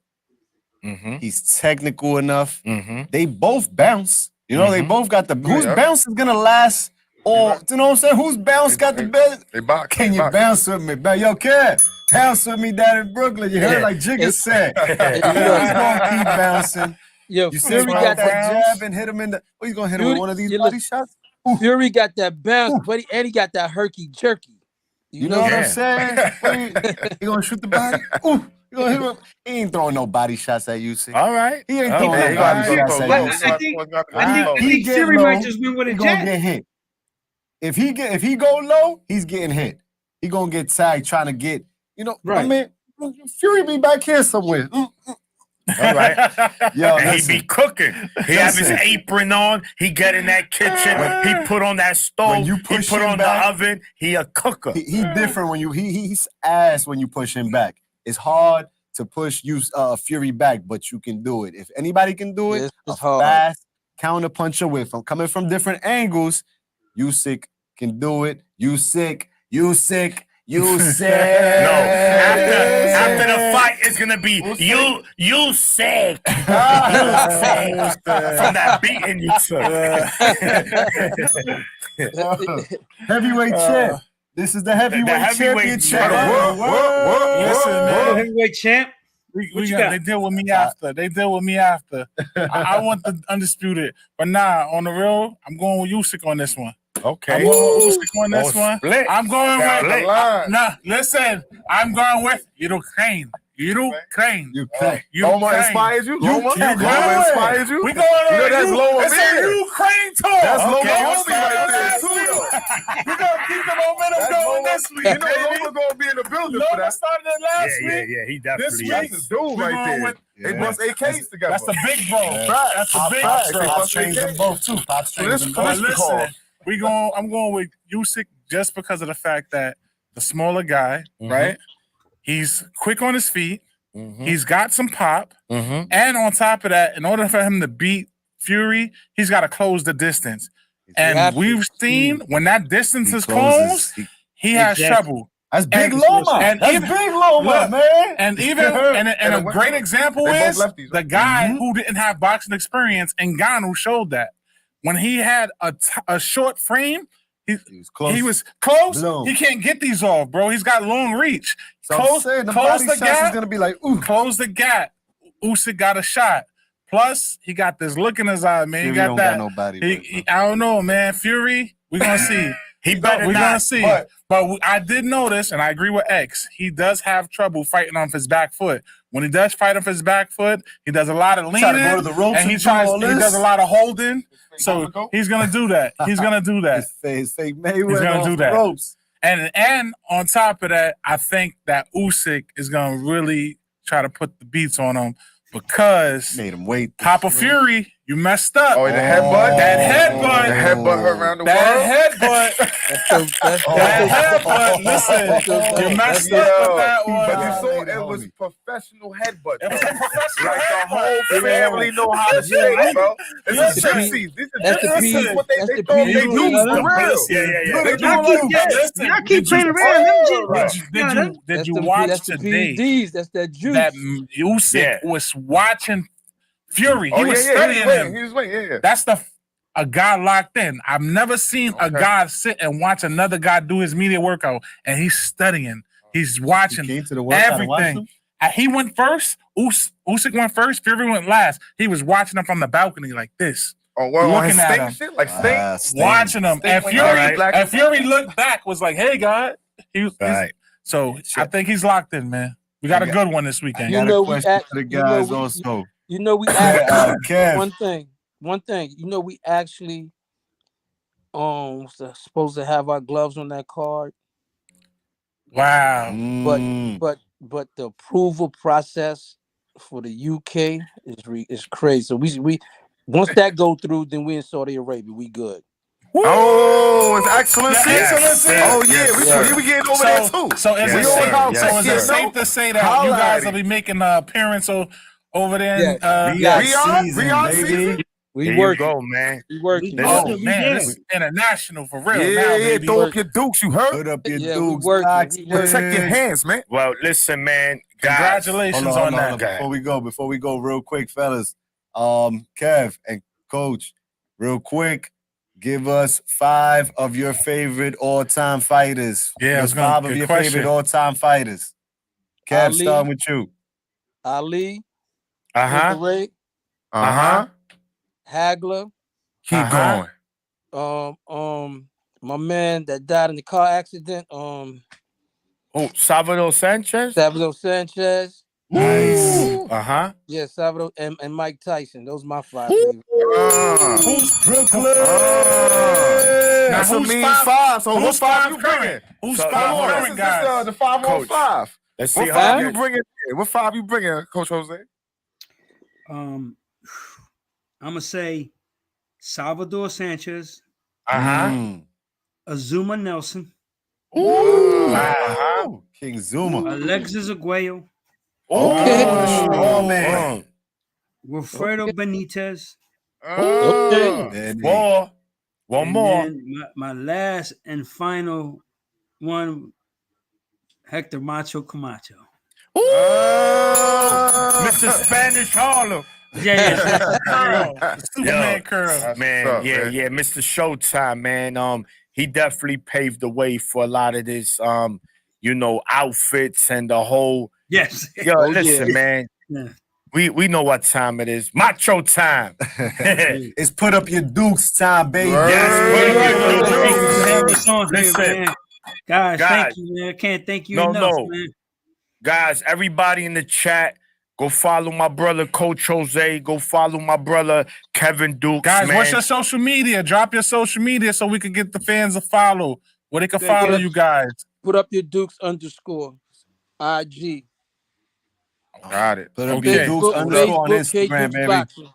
He's technical enough. They both bounce. They both got the whose bounce is gonna last. Or you know what I'm saying? Whose bounce got the best? They box. Can you bounce with me? Yo, kid, bounce with me down in Brooklyn. You heard like Jigga said. He's gonna keep bouncing. Yo, You Fury see got that jab and hit him in the. He's gonna hit him with one of these body shots. Fury got that bounce, but he got that herky jerky. You know what I'm saying? He gonna shoot the body. You gonna hit him. He ain't throwing no body shots at Usyk. All right. He ain't throwing no body shots at Usyk. I think Fury might just win with a He gonna jab. get hit. If he go low, he's getting hit. He gonna get tagged trying to get. Right. I mean, Fury be back here somewhere. All right. Yo, and he be cooking. He have his apron on. He get in that kitchen. He put on that stove. When you He push put him on back, the oven. He a cooker. He different when he's ass when you push him back. It's hard to push Fury back, but you can do it. If anybody can do it, It's a hard. fast counter puncher with coming from different angles, Usyk can do it. Usyk. No, after the fight, it's gonna be you sick. From that beating you took. Heavyweight champ. This is the heavyweight championship. Listen, man. Heavyweight champ. What you got? They deal with me after. I want the undisputed. But nah, on the real, I'm going with Usyk on this one. Okay. I'm going with Usyk on this one. Split. I'm going Down with the line. no. Listen, I'm going with Ukraine. Ukraine. Loma inspired you? Loma? Ukraine. Loma inspired you? We going You know on that's Loma It's a man. Ukraine tour. That's Loma Okay, homie right there, too, though. We're gonna keep the momentum That's going Loma. this week. You know Loma gonna be in the building for Loma that. started it last week. Yeah, he definitely week, is. Dude We're right going there. with- They bust AKs together. That's the big bro. That's the big Facts. bro. They Pop bust trains them AKs. both too. Pop So trains this them But both. call. listen, I'm going with Usyk just because of the fact that the smaller guy, right? He's quick on his feet. He's got some pop. And on top of that, in order for him to beat Fury, he's got to close the distance. And we've seen when that distance is closed, he has trouble. That's big And- Loma. and That's even- big Loma, look, man. And even and a great example They both is lefties, the right? guy who didn't have boxing experience, Ngannou showed that. When he had a short frame, he was close. Bloom. He can't get these off, bro. He's got long reach. So Close the gap. is gonna be like, ooh. Close the gap. Usyk got a shot. Plus, he got this look in his eye, man. Fury He got don't that. got no body, I don't know, man. Fury, we're gonna see. He better We're not. gonna see. But I did notice, and I agree with X. He does have trouble fighting off his back foot. When he does fight off his back foot, he does a lot of leaning, Try to go to the ropes and he and do all he this? does a lot of holding. So he's gonna do that. He's gonna do that. His fake Mayweather He's gonna off do the that. ropes. And on top of that, I think that Usyk is gonna really try to put the beats on him because Made him wait. Papa Fury, you messed up. Oh, the headbutt? That headbutt. The headbutt hurt around the world? That headbutt. That headbutt. Listen, you messed up with that one. But you saw it was professional headbutt. It was a professional Like the headbutt. whole family know how to shake, bro. It's a gypsies. These are That's the gypsies. P- This is what they that's the thought they PG. do for real. Yeah. They Y'all do keep, like y'all keep playing around. Did you watch that's the today PEDs. That's that juice. that Usyk was watching Fury? He Oh, was yeah, studying him. He was waiting, yeah. That's a guy locked in. I've never seen a guy sit and watch another guy do his media workout, and he's studying. He's watching Came to the workout and watched everything. him? He went first. Usyk went first. Fury went last. He was watching him from the balcony like this, Oh, well, on his Looking at state him. and shit? Like state? watching him. And State Fury, like black and Fury looked back, was like, "Hey, God." He's so Shit. I think he's locked in, man. We got a good one this I weekend. You got know, a we question act- for the you know, guys we- also. You know, we actually Kev. one thing. You know, we actually supposed to have our gloves on that card, Wow. but the approval process for the UK is crazy. So we once that go through, then we in Saudi Arabia. We good. Oh, it's excellency. Excellency. Oh, yeah. We getting over there, too. So is We it all safe, about so is that. it safe to say that Holla you guys at will be making an appearance over there? In, Season. We There you working. go, man. We working. Oh man, this is international for real. now, Yeah, baby. throw up your dukes, you heard? Put up your Yeah, we dukes. working. box, We working. Protect your hands, man. Well, listen, man. Guys, Congratulations Hold on on. that. Before we go real quick, fellas. Kev and Coach, real quick, give us 5 of your favorite all-time fighters. Yeah, Give us 5 of good your question. favorite all-time fighters. Kev, Ali. starting with you. Ali, Uh-huh. Ray, Hagler, Keep going. my man that died in the car accident, Oh, Salvador Sanchez. Salvador Sanchez. Nice. Uh-huh. Yeah, Salvador and Mike Tyson. Those are my 5 Ooh. favorites. Brooklyn. That's a who's mean five- 5. So what who's 5 you current? bringing? Who's So, 5 hold on. current guys? The 5 on Coach. 5. Let's see What how 5 I you get. bringing? What 5 you bringing, Coach Jose? I'm gonna say Salvador Sanchez, Uh-huh. Azuma Nelson, Uh-huh. King Zuma. Alexis Aguayo, Okay. Oh, man. Wilfredo Benitez, Okay. More. One and more. then my last and final one, Hector Macho Camacho. Mr. Spanish Harlem. Yeah. Curl. Superman Yo. curl. That's Man, what's up, yeah, man. yeah, Mr. Showtime, man. He definitely paved the way for a lot of this, outfits and the whole. Yes. Yo, listen, man. Yeah. we know what time it is. Macho time. It's put up your Dukes time, baby. Thank you for having us on here, Listen, man. Guys, guys, thank you, man. I can't thank you enough, man. Guys, everybody in the chat, go follow my brother Coach Jose. Go follow my brother Kevin Dukes. Guys, man. what's your social media? Drop your social media so we can get the fans to follow. Where they can follow you guys. Put up your Dukes _IG. Got it. Put up Okay. your Dukes underscore on Instagram, baby. Boxing.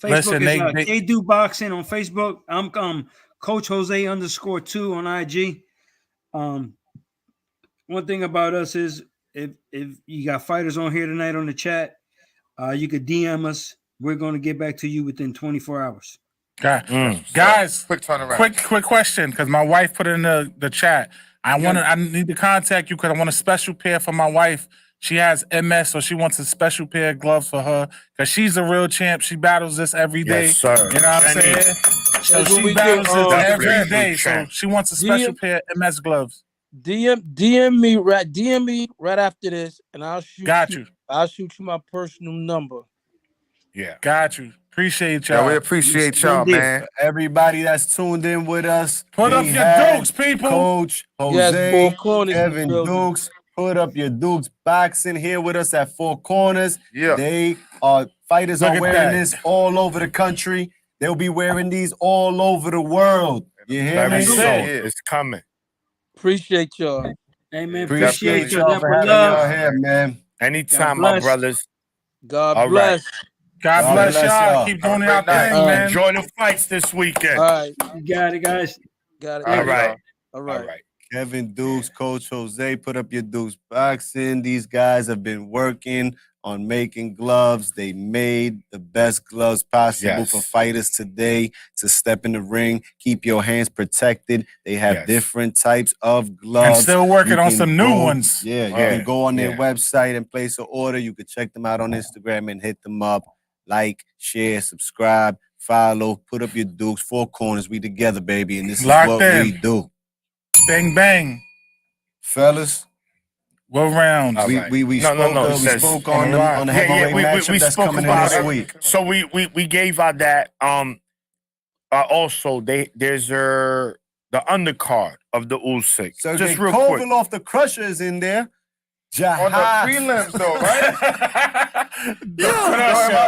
Facebook Listen, is K-Do Boxing on Facebook. I'm Coach Jose _2 on IG. One thing about us is if you got fighters on here tonight on the chat, you could DM us. We're going to get back to you within 24 hours. Guys, quick turnaround. Quick question, because my wife put it in the chat. I need to contact you because I want a special pair for my wife. She has MS, so she wants a special pair of gloves for her because she's a real champ. She battles this every day. Yes, sir. You know what I'm saying? So That's what she we battles do. this every day. Champ. So she wants a special pair of MS gloves. DM me right after this, and I'll shoot you. I'll shoot you my personal number. Yeah. Got you. Appreciate y'all. Yeah, we appreciate y'all, man. Everybody that's tuned in with us. Put up we your had Dukes, people. Coach Jose, Yes, Four Corners, Kevin you feel me? Dukes. Put up your Dukes boxing here with us at Four Corners. Yeah. They are fighters Look are at wearing that. this all over the country. They'll be wearing these all over the world. You hear Very me? so. Yeah. It's coming. Appreciate y'all. Hey, man, Appreciate appreciate y'all your for having y'all here, man. Anytime, God my bless. brothers. God All bless. God God bless bless y'all. y'all. Keep doing Have a your great night. thing, man. Enjoy the fights this weekend. All right. You got it, guys. Got it. All right. All All right. right. Kevin Dukes, Coach Jose, put up your Dukes boxing. These guys have been working on making gloves. They made the best gloves possible Yes. for fighters today to step in the ring, keep your hands protected. They have Yes. different types of gloves. And still working You on can some new go- ones. Yeah, you Yeah, can go on their yeah. website and place an order. You can check them out on Instagram and hit them up. Like, share, subscribe, follow, put up your Dukes, Four Corners. We together, baby, and this Locked is what in. we do. Bang, bang. Fellas, What rounds? All we right. we No, spoke, no, it we says- spoke on on the the rock. on the Yeah, heavyweight yeah, matchup we that's spoke coming in about this it. week. So we gave out that also there's the undercard of the Usyk. So Just real quick. Kovalov, the Crusher, is in there. On the Jahaz. prelims, though, right?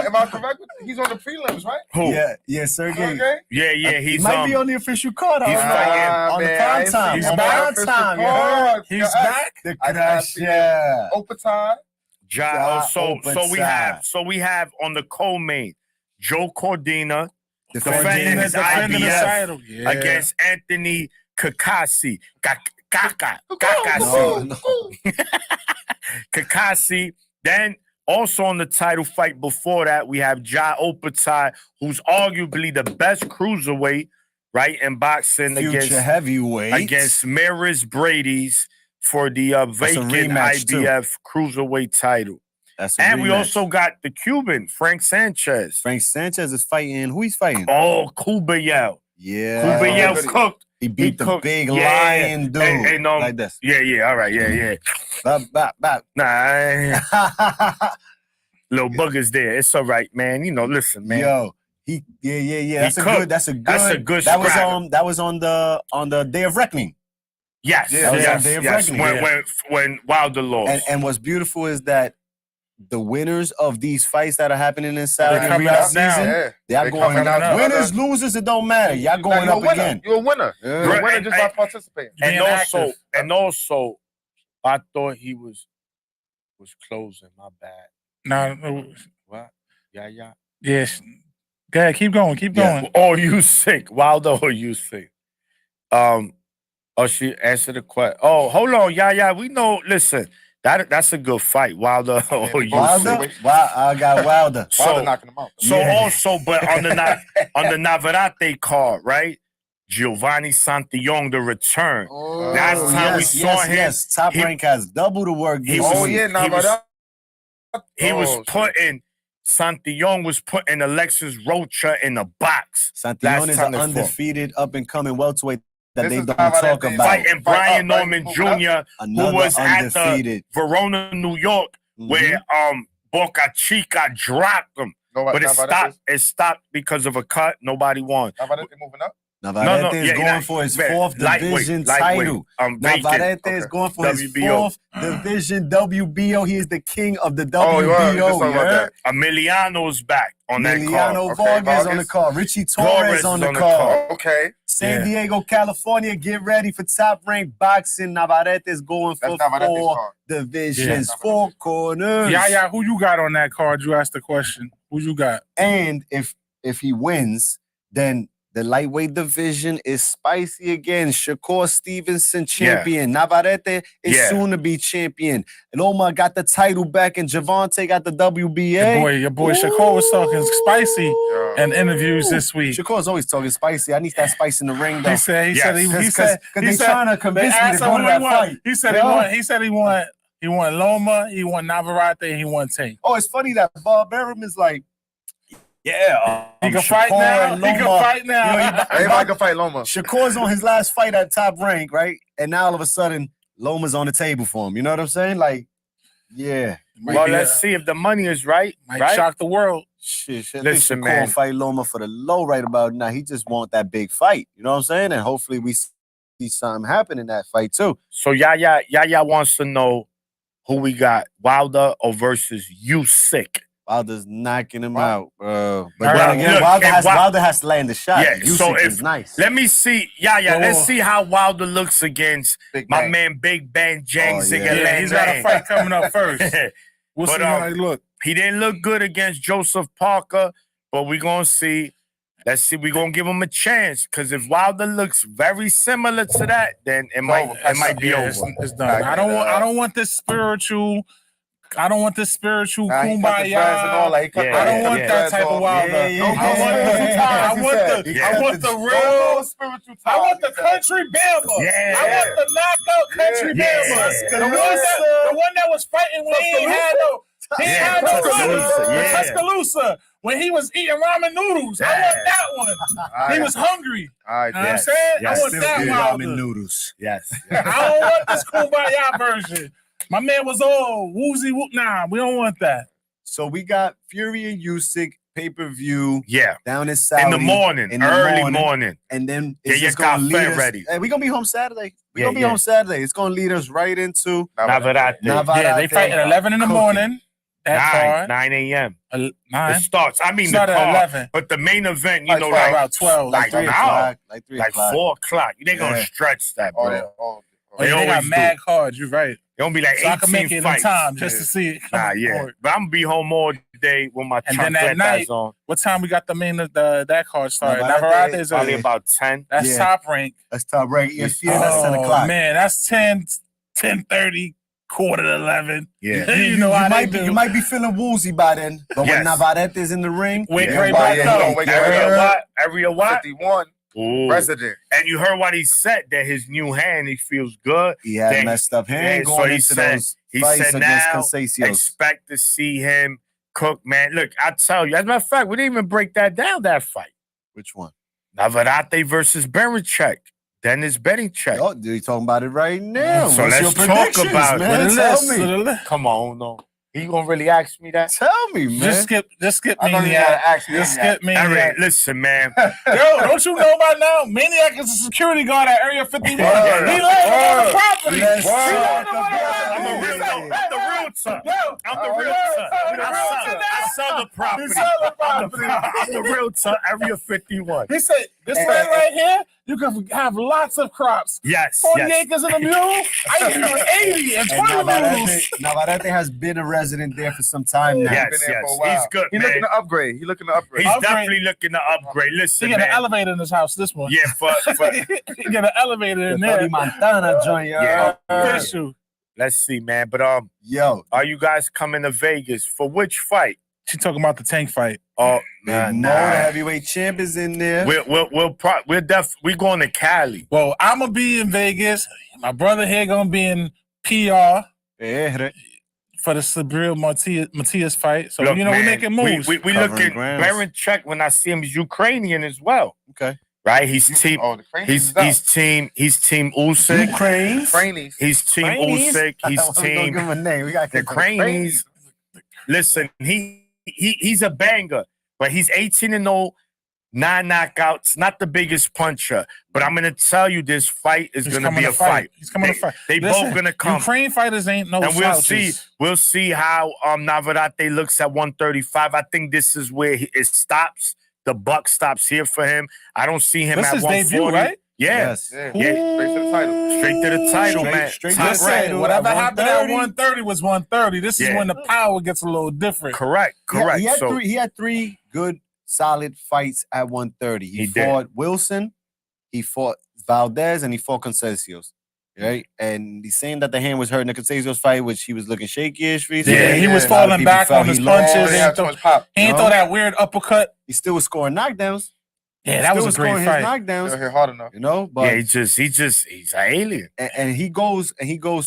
Am I correct? He's on the prelims, right? Who? Yeah, Sergey. Okay. Yeah, He he's might be on the official card. I he's don't know. fighting on the man, I prime ain't time. seen On him the on prime official time. You heard? cards. He's Yeah, back. The I Crusher. Opeton. So we have on the co-main Joe Cordina Defending his Defending the IBF. title. Yeah. against Anthony Kakasi. No. Kakasi. Then also on the title fight before that, we have Ja Opatai, who's arguably the best cruiserweight, right, in boxing Future heavyweight. against Maris Brady's for the vacant rematch, too. IBF cruiserweight title. That's a And we rematch. also got the Cuban, Frank Sanchez. Frank Sanchez is fighting. Who he's fighting? Oh, Kubayel. Yeah. Kubayel cooked. He beat the cooked. big Yeah. lion dude. And, like this. Yeah, all right, yeah. Bop. Nah, little buggers there. It's all right, man. You know, listen, man. Yo, yeah. That's a cooked. good. That's a good. That was That was on the Day of Reckoning. Yes, Yeah, that was on Day of Reckoning. When Wilder lost. And what's beautiful is that the winners of these fights that are happening in Saudi They're coming Arabia up now. season, Yeah. they're They going coming up. up. Winners, losers, it don't matter. Y'all going You're a up winner. again. You're a winner. Yeah. You're a winner And- just by participating. and Being also, I thought he was closing. My bad. No. What? Yeah. Yes. Go ahead. Keep going. Keep going. Oh, you sick. Wilder or you sick? She answered the question. Oh, hold on. Yeah. We know. Listen, that's a good fight. Wilder or you Wilder? sick? I got Wilder. Wilder knocking him out. So Yeah. also, but on the Navarrete card, right? Giovanni Santillon, the return. Oh, Last time we saw him, yes. Top he- Rank has double the work. he this was- Oh week. yeah, Navarrete. he was Oh, shit. putting Santillon was putting Alexis Rocha in a box. Santillon Last is time an they fought. undefeated up and coming welterweight that This they is don't Navarrete talk about. fight Fighting Brian up, right? Norman Moving Jr., who Another was at the undefeated. Verona, New York where Boca Chica dropped him. But it stopped because of a cut. Nobody won. Navarrete moving up. Navarrete is going for his fourth division title. Navarrete is going for his fourth division WBO. He is the king of the WBO. Emiliano's back on that card. Emiliano Vargas on the card. Richie Torres on the card. Okay. San Diego, California, get ready for top-ranked boxing. Navarrete is going for 4 divisions, 4 corners. Yeah, who you got on that card? You asked the question. Who you got? And if he wins, then the lightweight division is spicy again. Shakur Stevenson champion. Navarrete is soon to be champion. Loma got the title back, and Javante got the WBA. Your boy Shakur was talking spicy in interviews this week. Shakur's always talking spicy. I need that spice in the ring, though. He said because they trying to convince me to go to that fight. He said he won Loma, he won Navarrete, he won Tank. Oh, it's funny that Bob Arum is like, he can fight now. He can fight now. Everybody can fight Loma. Shakur's on his last fight at top rank, right? And now all of a sudden, Loma's on the table for him. You know what I'm saying? Like, yeah. Well, let's see if the money is right. Might shock the world. Shit. Listen, Shakur man. Fight Loma for the low right about now. He just want that big fight. You know what I'm saying? And hopefully we see something happen in that fight too. So Yaya wants to know who we got, Wilder or versus Usyk. Wilder's knocking him out, bro. But Right, then again, look, Wilder has to land the shot. Yeah, so Usyk is nice. Let me see, let's see how Wilder looks against my man Big Ben Jang Ziggler. Yeah, he's got a fight coming up first. We'll see how he look. He didn't look good against Joseph Parker, but we're gonna see. Let's see, we're gonna give him a chance. Because if Wilder looks very similar to that, then it might be over. It's done. I don't want this spiritual. I don't want this spiritual kumbaya. I don't want that type of Wilder. I want the real spiritual. I want the country Bama. I want the knockout country Bama. The one that was fighting when he ain't had no Tuscaloosa. When he was eating ramen noodles. I want that one. He was hungry. You know what I'm saying? I want that Wilder. Ramen noodles. Yes. I don't want this kumbaya version. My man was all woozy. Nah, we don't want that. So we got Fury and Usyk pay-per-view. Yeah. Down in Saudi. In the morning. Early morning. And then it's just going to lead us. Ready. Hey, we're going to be home Saturday. We're going to be home Saturday. It's going to lead us right into Navarrete. Yeah, they fight at 11 in the morning. That card. 9 a.m. 9? It starts. I mean, start the at card, 11. But the main event, like about 12. Like 3 o'clock. Like 4 o'clock. They're going to stretch that, bro. They got mad cards. You're right. It won't be like 18 I can make it fights. in time just to see it. But I'm gonna be home all day with my and then that night, on. What time we got that card started? Navarrete is probably about 10. That's top rank. That's top rank. That's 10 o'clock. Man, that's 10:30, quarter to 11. Yeah. you know how they do. You might be feeling woozy by then, but when Navarrete is in the ring, wake right back up. Area what? 51. Ooh. Resident. And you heard what he said, that his new hand, he feels good. He had messed up hand going into those fights against Conceição. Expect to see him cook, man. Look, I tell you, as a matter of fact, we didn't even break that down, that fight. Which one? Navarrete versus Berichek. Dennis Berichek. Oh, you're talking about it right now. So let's talk about it. Tell me. Come on, no. You gonna really ask me that? Tell me, man. Just skip Maniac. Just skip Maniac. Listen, man. Yo, don't you know by now? Maniac is a security guard at Area 51. He lives on the property. I'm the realtor. I'm the realtor. I sell the property. I'm the realtor, Area 51. He said, this land right here, you can have lots of crops. Yes. 40 acres in a mule. I give you 80 and 20 mules. Navarrete has been a resident there for some time now. Yes. He's good, He's looking to upgrade. He's definitely looking to upgrade. Listen, he got an elevator in his house, this one. Yeah, he got an elevator in there. Montana joint, Yeah. Let's see, man. But are you guys coming to Vegas for which fight? She talking about the Tank fight. Oh, man, the heavyweight champ is in there. We're going to Cali. Well, I'm gonna be in Vegas. My brother here gonna be in PR for the Sabril Matias fight. So look, we're making moves. We looking. Berichek, when I see him, is Ukrainian as well. Okay. right? He's team. Oh, the Cranes He's team Usyk. Cranes. Cranes. He's team Cranes? Usyk. He's We gonna team give him a name. We got the Cranes. Listen, he's a banger, but he's 18-0, 9 knockouts. Not the biggest puncher, but I'm gonna tell you, this fight is gonna be a fight. He's coming to fight. They both gonna come. Ukraine fighters ain't no And slouches. we'll see how Navarrete looks at 135. I think this is where it stops. The buck stops here for him. I don't see him This at is 140. debut, right? Yeah. Yes. Yeah. Yeah. Straight to the title. Straight to the title, man. Straight to Top the Listen, rank. title. whatever at happened at 130. 130 was 130. This is Yeah. when the power gets a little different. Correct. He had So he had 3 good, solid fights at 130. He He did. fought Wilson, he fought Valdez, and he fought Conceição. Right? And he's saying that the hand was hurting the Conceição's fight, which he was looking shaky-ish recently. Yeah, he was A lot of falling people back felt on his he punches. lost. He Yeah, ain't too throw, much pop. he ain't No. throw that weird uppercut. He still was scoring knockdowns. Yeah, that was Still a great scoring fight. his knockdowns. Still hit hard enough. You know, but yeah, he's an alien. and he goes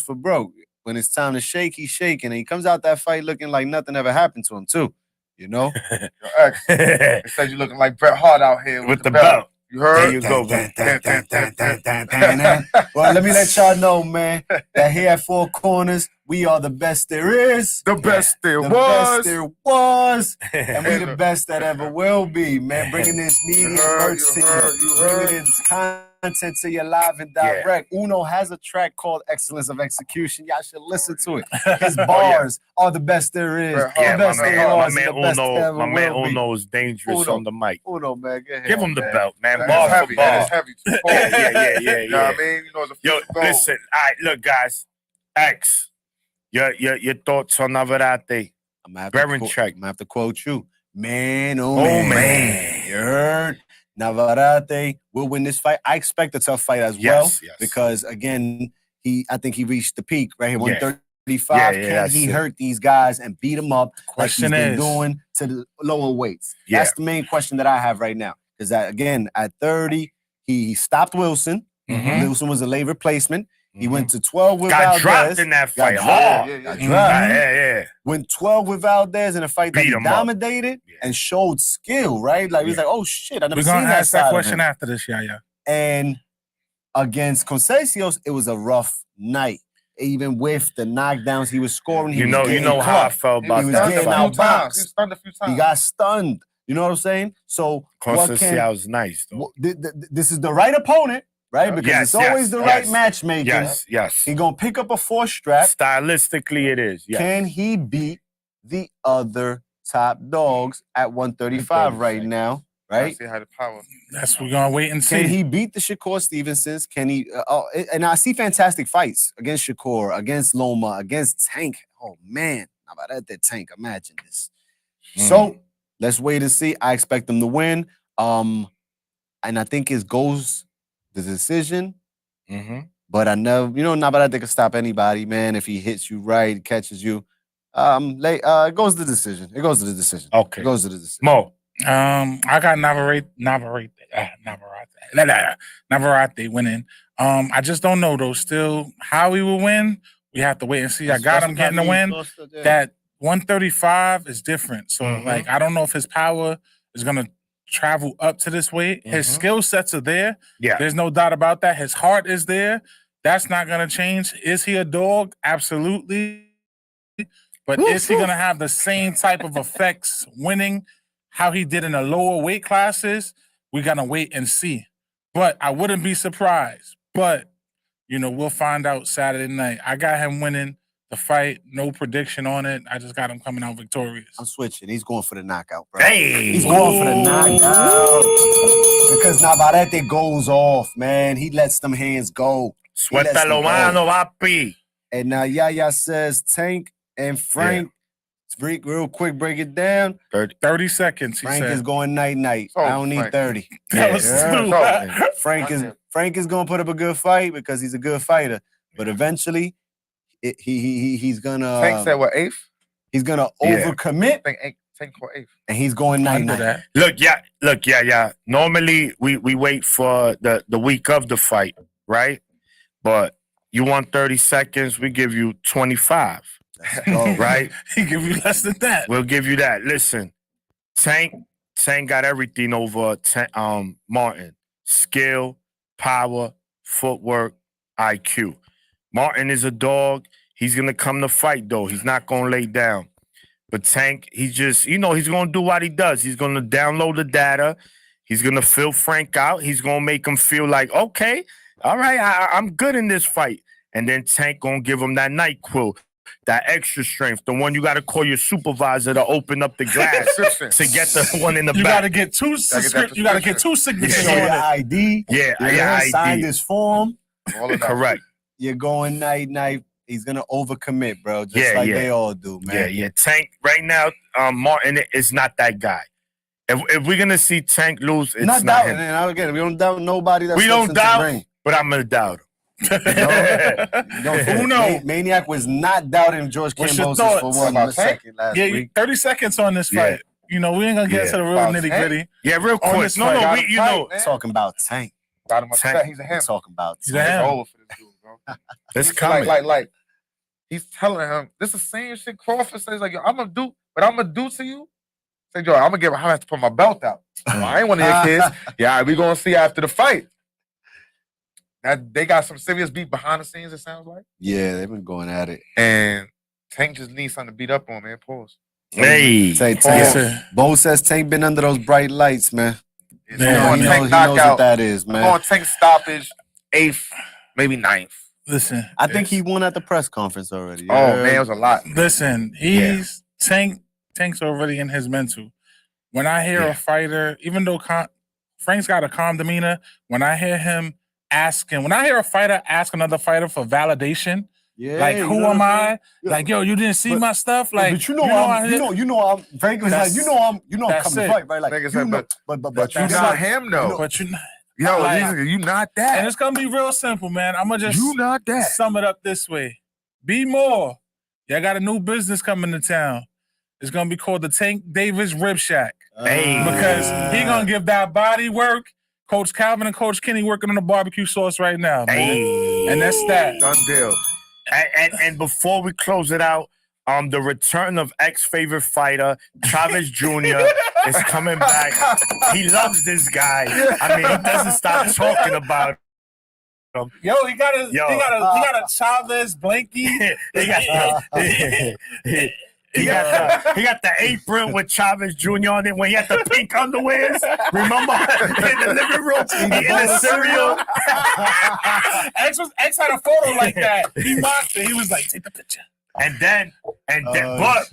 for broke. When it's time to shake, he's shaking. And he comes out that fight looking like nothing ever happened to him, too. You know? Your ex, they said you looking like Bret Hart out here With the belt. You There heard? you go, man. Well, let me let y'all know, man, that here at Four Corners, we are the best there is. The best there The was. best there was. And we the best that ever will be, man. Bringing this media merch to you. Bringing this content to you live and direct. Uno has a track called Excellence of Execution. Y'all should listen to it. His bars are the best there is. Yeah, The best my man, there my was. man and the best Uno, ever my man will be. Uno is dangerous Uno. on the mic. Uno, man. Go ahead, Give him the man. belt, man. That Bar is for heavy. That bar. is heavy. Too cold. Yeah. You know what I mean? You know, it's a Yo, piece of gold. listen. All right, look, guys. X, your thoughts on Navarrete? I'm gonna Berencheck. have to quote you. Man, Oh, man. man. You heard? Navarrete will win this fight. I expect a tough fight as well. Yes. Because again, I think he reached the peak right here. Yeah. 135. Yeah, Can that's he it. hurt these guys and beat them up like he's Question been is- doing to the lower weights? Yeah. That's the main question that I have right now. Because again, at 30, he stopped Wilson. Mhm. Wilson was a late replacement. He went to 12 with Got Valdez. dropped in that fight Got hard. Yeah, yeah, Got yeah. dropped. Yeah. Went 12 with Valdez in a fight that Beat he him up. dominated Yeah. and showed skill, right? Like, he was Yeah. like, oh, shit, I never We're seen gonna that ask side that of question him. after this, yeah. And against Conceição, it was a rough night. Even with the knockdowns he was scoring, he You was know getting how I caught. felt He about was that stunned a fight. few Out times. box. He was stunned a few times. He got stunned. You know what I'm saying? So Conceição was nice, though. this is the right opponent, right? Because Yes, it's always yes, the right yes. matchmaking. Yes. He's gonna pick up a 4-strap. Stylistically, it is. Yes. Can he beat the other top dogs at 135 right now? I Right? see how the power. That's we're gonna wait and see. Can he beat the Shakur Stevensons? Can he? And I see fantastic fights against Shakur, against Loma, against Tank. Oh man, how about that Tank? Imagine this. So let's wait and see. I expect him to win. And I think it goes the decision. Mm-hmm. But I never, Navarrete can stop anybody, man. If he hits you right, catches you. It goes to the decision. It goes to the decision. Okay. It goes to the decision. Mo. I got Navarrete winning. I just don't know though. Still, how he will win, we have to wait and see. I got him getting the win. That 135 is different. So, Mhm. I don't know if his power is gonna travel up to this weight. His Mhm. skill sets are there. Yeah. There's no doubt about that. His heart is there. That's not gonna change. Is he a dog? Absolutely. But is he gonna have the same type of effects winning how he did in the lower weight classes? We're gonna wait and see. But I wouldn't be surprised. But we'll find out Saturday night. I got him winning the fight. No prediction on it. I just got him coming out victorious. I'm switching. He's going for the knockout, bro. Hey. He's going for the knockout. Because Navarrete goes off, man. He lets them hands go. Suéltalo, mano, papi. And now Yaya says Tank and Frank. Real quick, break it down. 30 seconds, he Frank said. is going night-night. Oh, I don't need Frank. 30. That was Yeah. stupid. Frank is going to put up a good fight because he's a good fighter. But eventually, he's gonna Tank said what, 8th? he's gonna Yeah. overcommit, Tank for 8th. and he's going Under night-night. that. Look, yeah. Normally, we wait for the week of the fight, right? But you want 30 seconds, we give you 25, go. right? He give you less than that. We'll give you that. Listen, Tank got everything over Martin. skill, power, footwork, IQ. Martin is a dog. He's going to come to fight, though. He's not going to lay down. But Tank, he's just, he's going to do what he does. He's going to download the data. He's going to fill Frank out. He's going to make him feel like, okay, all right, I'm good in this fight. And then Tank going to give him that NyQuil, that extra strength, the one you got to call your supervisor to open up the glass to get the one in the You back. got to get two. You got to get two signatures Show on your it. ID. Yeah, Sign ID. this form. All of that. Correct. You're going night. He's gonna overcommit, bro. Just Yeah, like yeah. they all do, man. Yeah. Tank, right now, Martin is not that guy. If we're going to see Tank lose, it's Not not doubting him. it. Again, we don't doubt nobody that We steps don't into the doubt, ring. but I'm going to doubt him. Who knows? Maniac was not doubting George What's your Kambosos thoughts for one about Tank? second last Yeah, week. 30 seconds on this Yeah. fight. You know, we ain't gonna get Yeah. to the real About nitty gritty. Yeah, real On quick. this No, fight, we, you know, man. Talking about Tank. Got him upset. Tank. He's a him. Talking about He's Tank. a It's him. over for this dude, bro. it's He's coming. like he's telling him this is the same shit Crawford says. Like, yo, I'm gonna do, but I'm gonna do to you. Say, yo, I'm gonna have to put my belt out. Well, I ain't one of your kids. Yeah, all right, we gonna see after the fight. That they got some serious beef behind the scenes. It sounds like, Yeah, they've been going at it. and Tank just needs something to beat up on, man. Pause. Hey. Say Pause. Tank. Listen, Bo says Tank been under those bright lights, man. It's Yeah, on he Tank knows knockout. what that is, man. On Tank stoppage, 8th, maybe 9th. listen. I think he won at the press conference already. Oh Yeah. man, it was a lot. Listen, Tank's already in his mental. When I hear a fighter, even though Frank's got a calm demeanor, when I hear a fighter ask another fighter for validation, Yeah, like, you who know am what I'm I? saying? Yeah. Like, yo, you didn't see But- my stuff? Like, but you know I'm Frank was like, That's- you know I'm that's coming to it. fight, right? Like, Nigga you said, know, but But you're that's not it. him though. but you, Yo, like- you not and that. it's gonna be real simple, man. I'm gonna just You not that. sum it up this way: be more. Y'all got a new business coming to town. It's gonna be called the Tank Davis Rib Shack Hey. because he gonna give that body work. Coach Calvin and Coach Kenny working on the barbecue sauce right now, man. Hey. And that's that. Done deal. And before we close it out, the return of ex-favorite fighter, Chavez Jr. is coming back. He loves this guy. I mean, he doesn't stop talking about him. Yo, he got a Chavez blankie. He got the apron with Chavez Jr. on it when he had the pink underwears. Remember in the living room, eating the cereal. X had a photo like that. He mocked it. He was like, "Take the picture." And then, shit.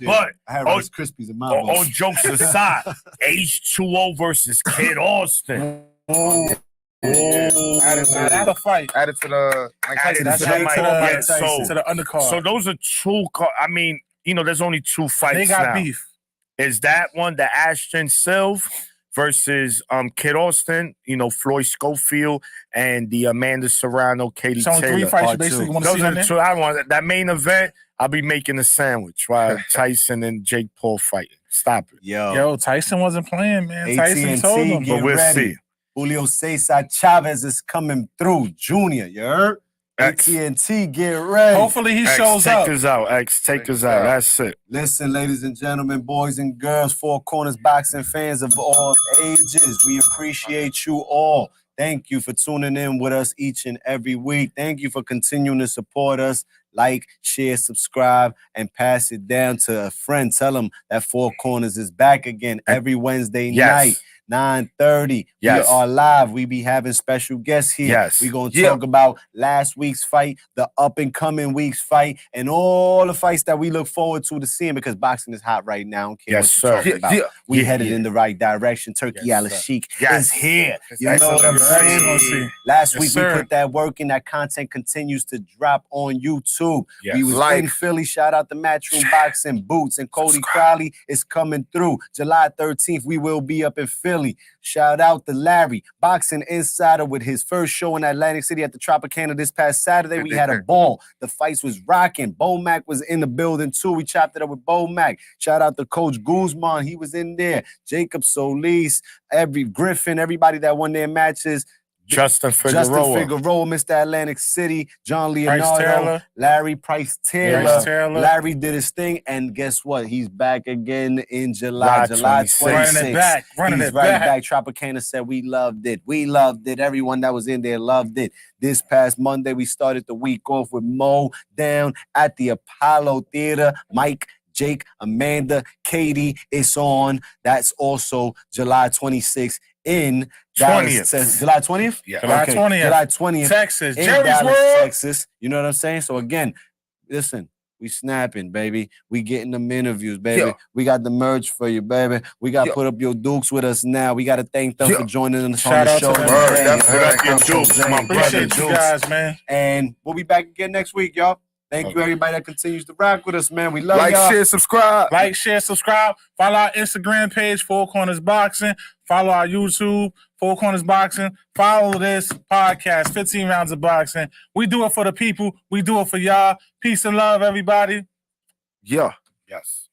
but I had oh, Rice Krispies in my all bowl. jokes aside, H2O versus Kid Austin. That's a fight. Added to the Mike Tyson. That's to right the to Mike the, Tyson. to the undercard. So those are two. I mean, there's only two fights they got now. beef. Is that one the Ashton Silv versus Kid Austin? Floyd Schofield and the Amanda Serrano, Katie So Taylor. three fights you part basically two. want to Those see are on the there? two I want. That main event, I'll be making a sandwich while Tyson and Jake Paul fighting. Stop it. Yo, Tyson wasn't playing, man. Tyson AT&T told him. get But we'll ready. see. Julio Cesar Chavez is coming through. Junior, you heard? X. AT&T, get ready. Hopefully he X, shows take up. us out. X, take us out. That's it. Listen, ladies and gentlemen, boys and girls, Four Corners boxing fans of all ages, we appreciate you all. Thank you for tuning in with us each and every week. Thank you for continuing to support us. Like, share, subscribe, and pass it down to a friend. Tell them that Four Corners is back again every Wednesday night. 9:30. Yes. We are live. We be having special guests here. Yes. We're going to talk about last week's fight, the up-and-coming week's fight, and all the fights that we look forward to seeing because boxing is hot right now. I don't care Yes, what sir. you're talking about. Yeah. We Yeah, headed yeah. in the right direction. Turkey Yes, Al sir. Sheik Yes. is here. It's You know what I'm excellent. saying? Last Yes, week sir. we put that work in. That content continues to drop on YouTube. Yes. We was Like. in Philly. Shout out to Matchroom Boxing Boots and Cody Crowley is coming through. July 13th, we will be up in Philly. Shout out to Larry, Boxing Insider, with his first show in Atlantic City at the Tropicana this past Saturday. We had a ball. The fights was rocking. Bo Mac was in the building too. We chopped it up with Bo Mac. Shout out to Coach Guzman. He was in there. Jacob Solis, Griffin, everybody that won their matches. Justin Figueroa. Mr. Atlantic City, John Leonardo, Taylor. Larry Price Taylor. Price Taylor. Larry did his thing, and guess what? He's back again in July 26th. 26th. Running it back. He's right back. Tropicana said we loved it. We loved it. Everyone that was in there loved it. This past Monday, we started the week off with Mo down at the Apollo Theater. Mike, Jake, Amanda, Katie, it's on. That's also July 26th in Dallas. 20th. July 20th? Yeah. July 20th. July 20th. Texas. In Jerry's Dallas, World. Texas. You know what I'm saying? So again, listen, we snapping, baby. We getting them interviews, baby. Yeah. We got the merch for you, baby. We got to put up your Dukes with us now. We got to thank them for joining us Shout on out the show. to them. Word, man. that's Put up your Dukes, my brother. Appreciate you guys, man. And we'll be back again next week, y'all. Thank you, everybody that continues to rock with us, man. We love Like, y'all. share, subscribe. Like, share, subscribe. Follow our Instagram page, Four Corners Boxing. Follow our YouTube, Four Corners Boxing. Follow this podcast, 15 Rounds of Boxing. We do it for the people. We do it for y'all. Peace and love, everybody. Yeah. Yes.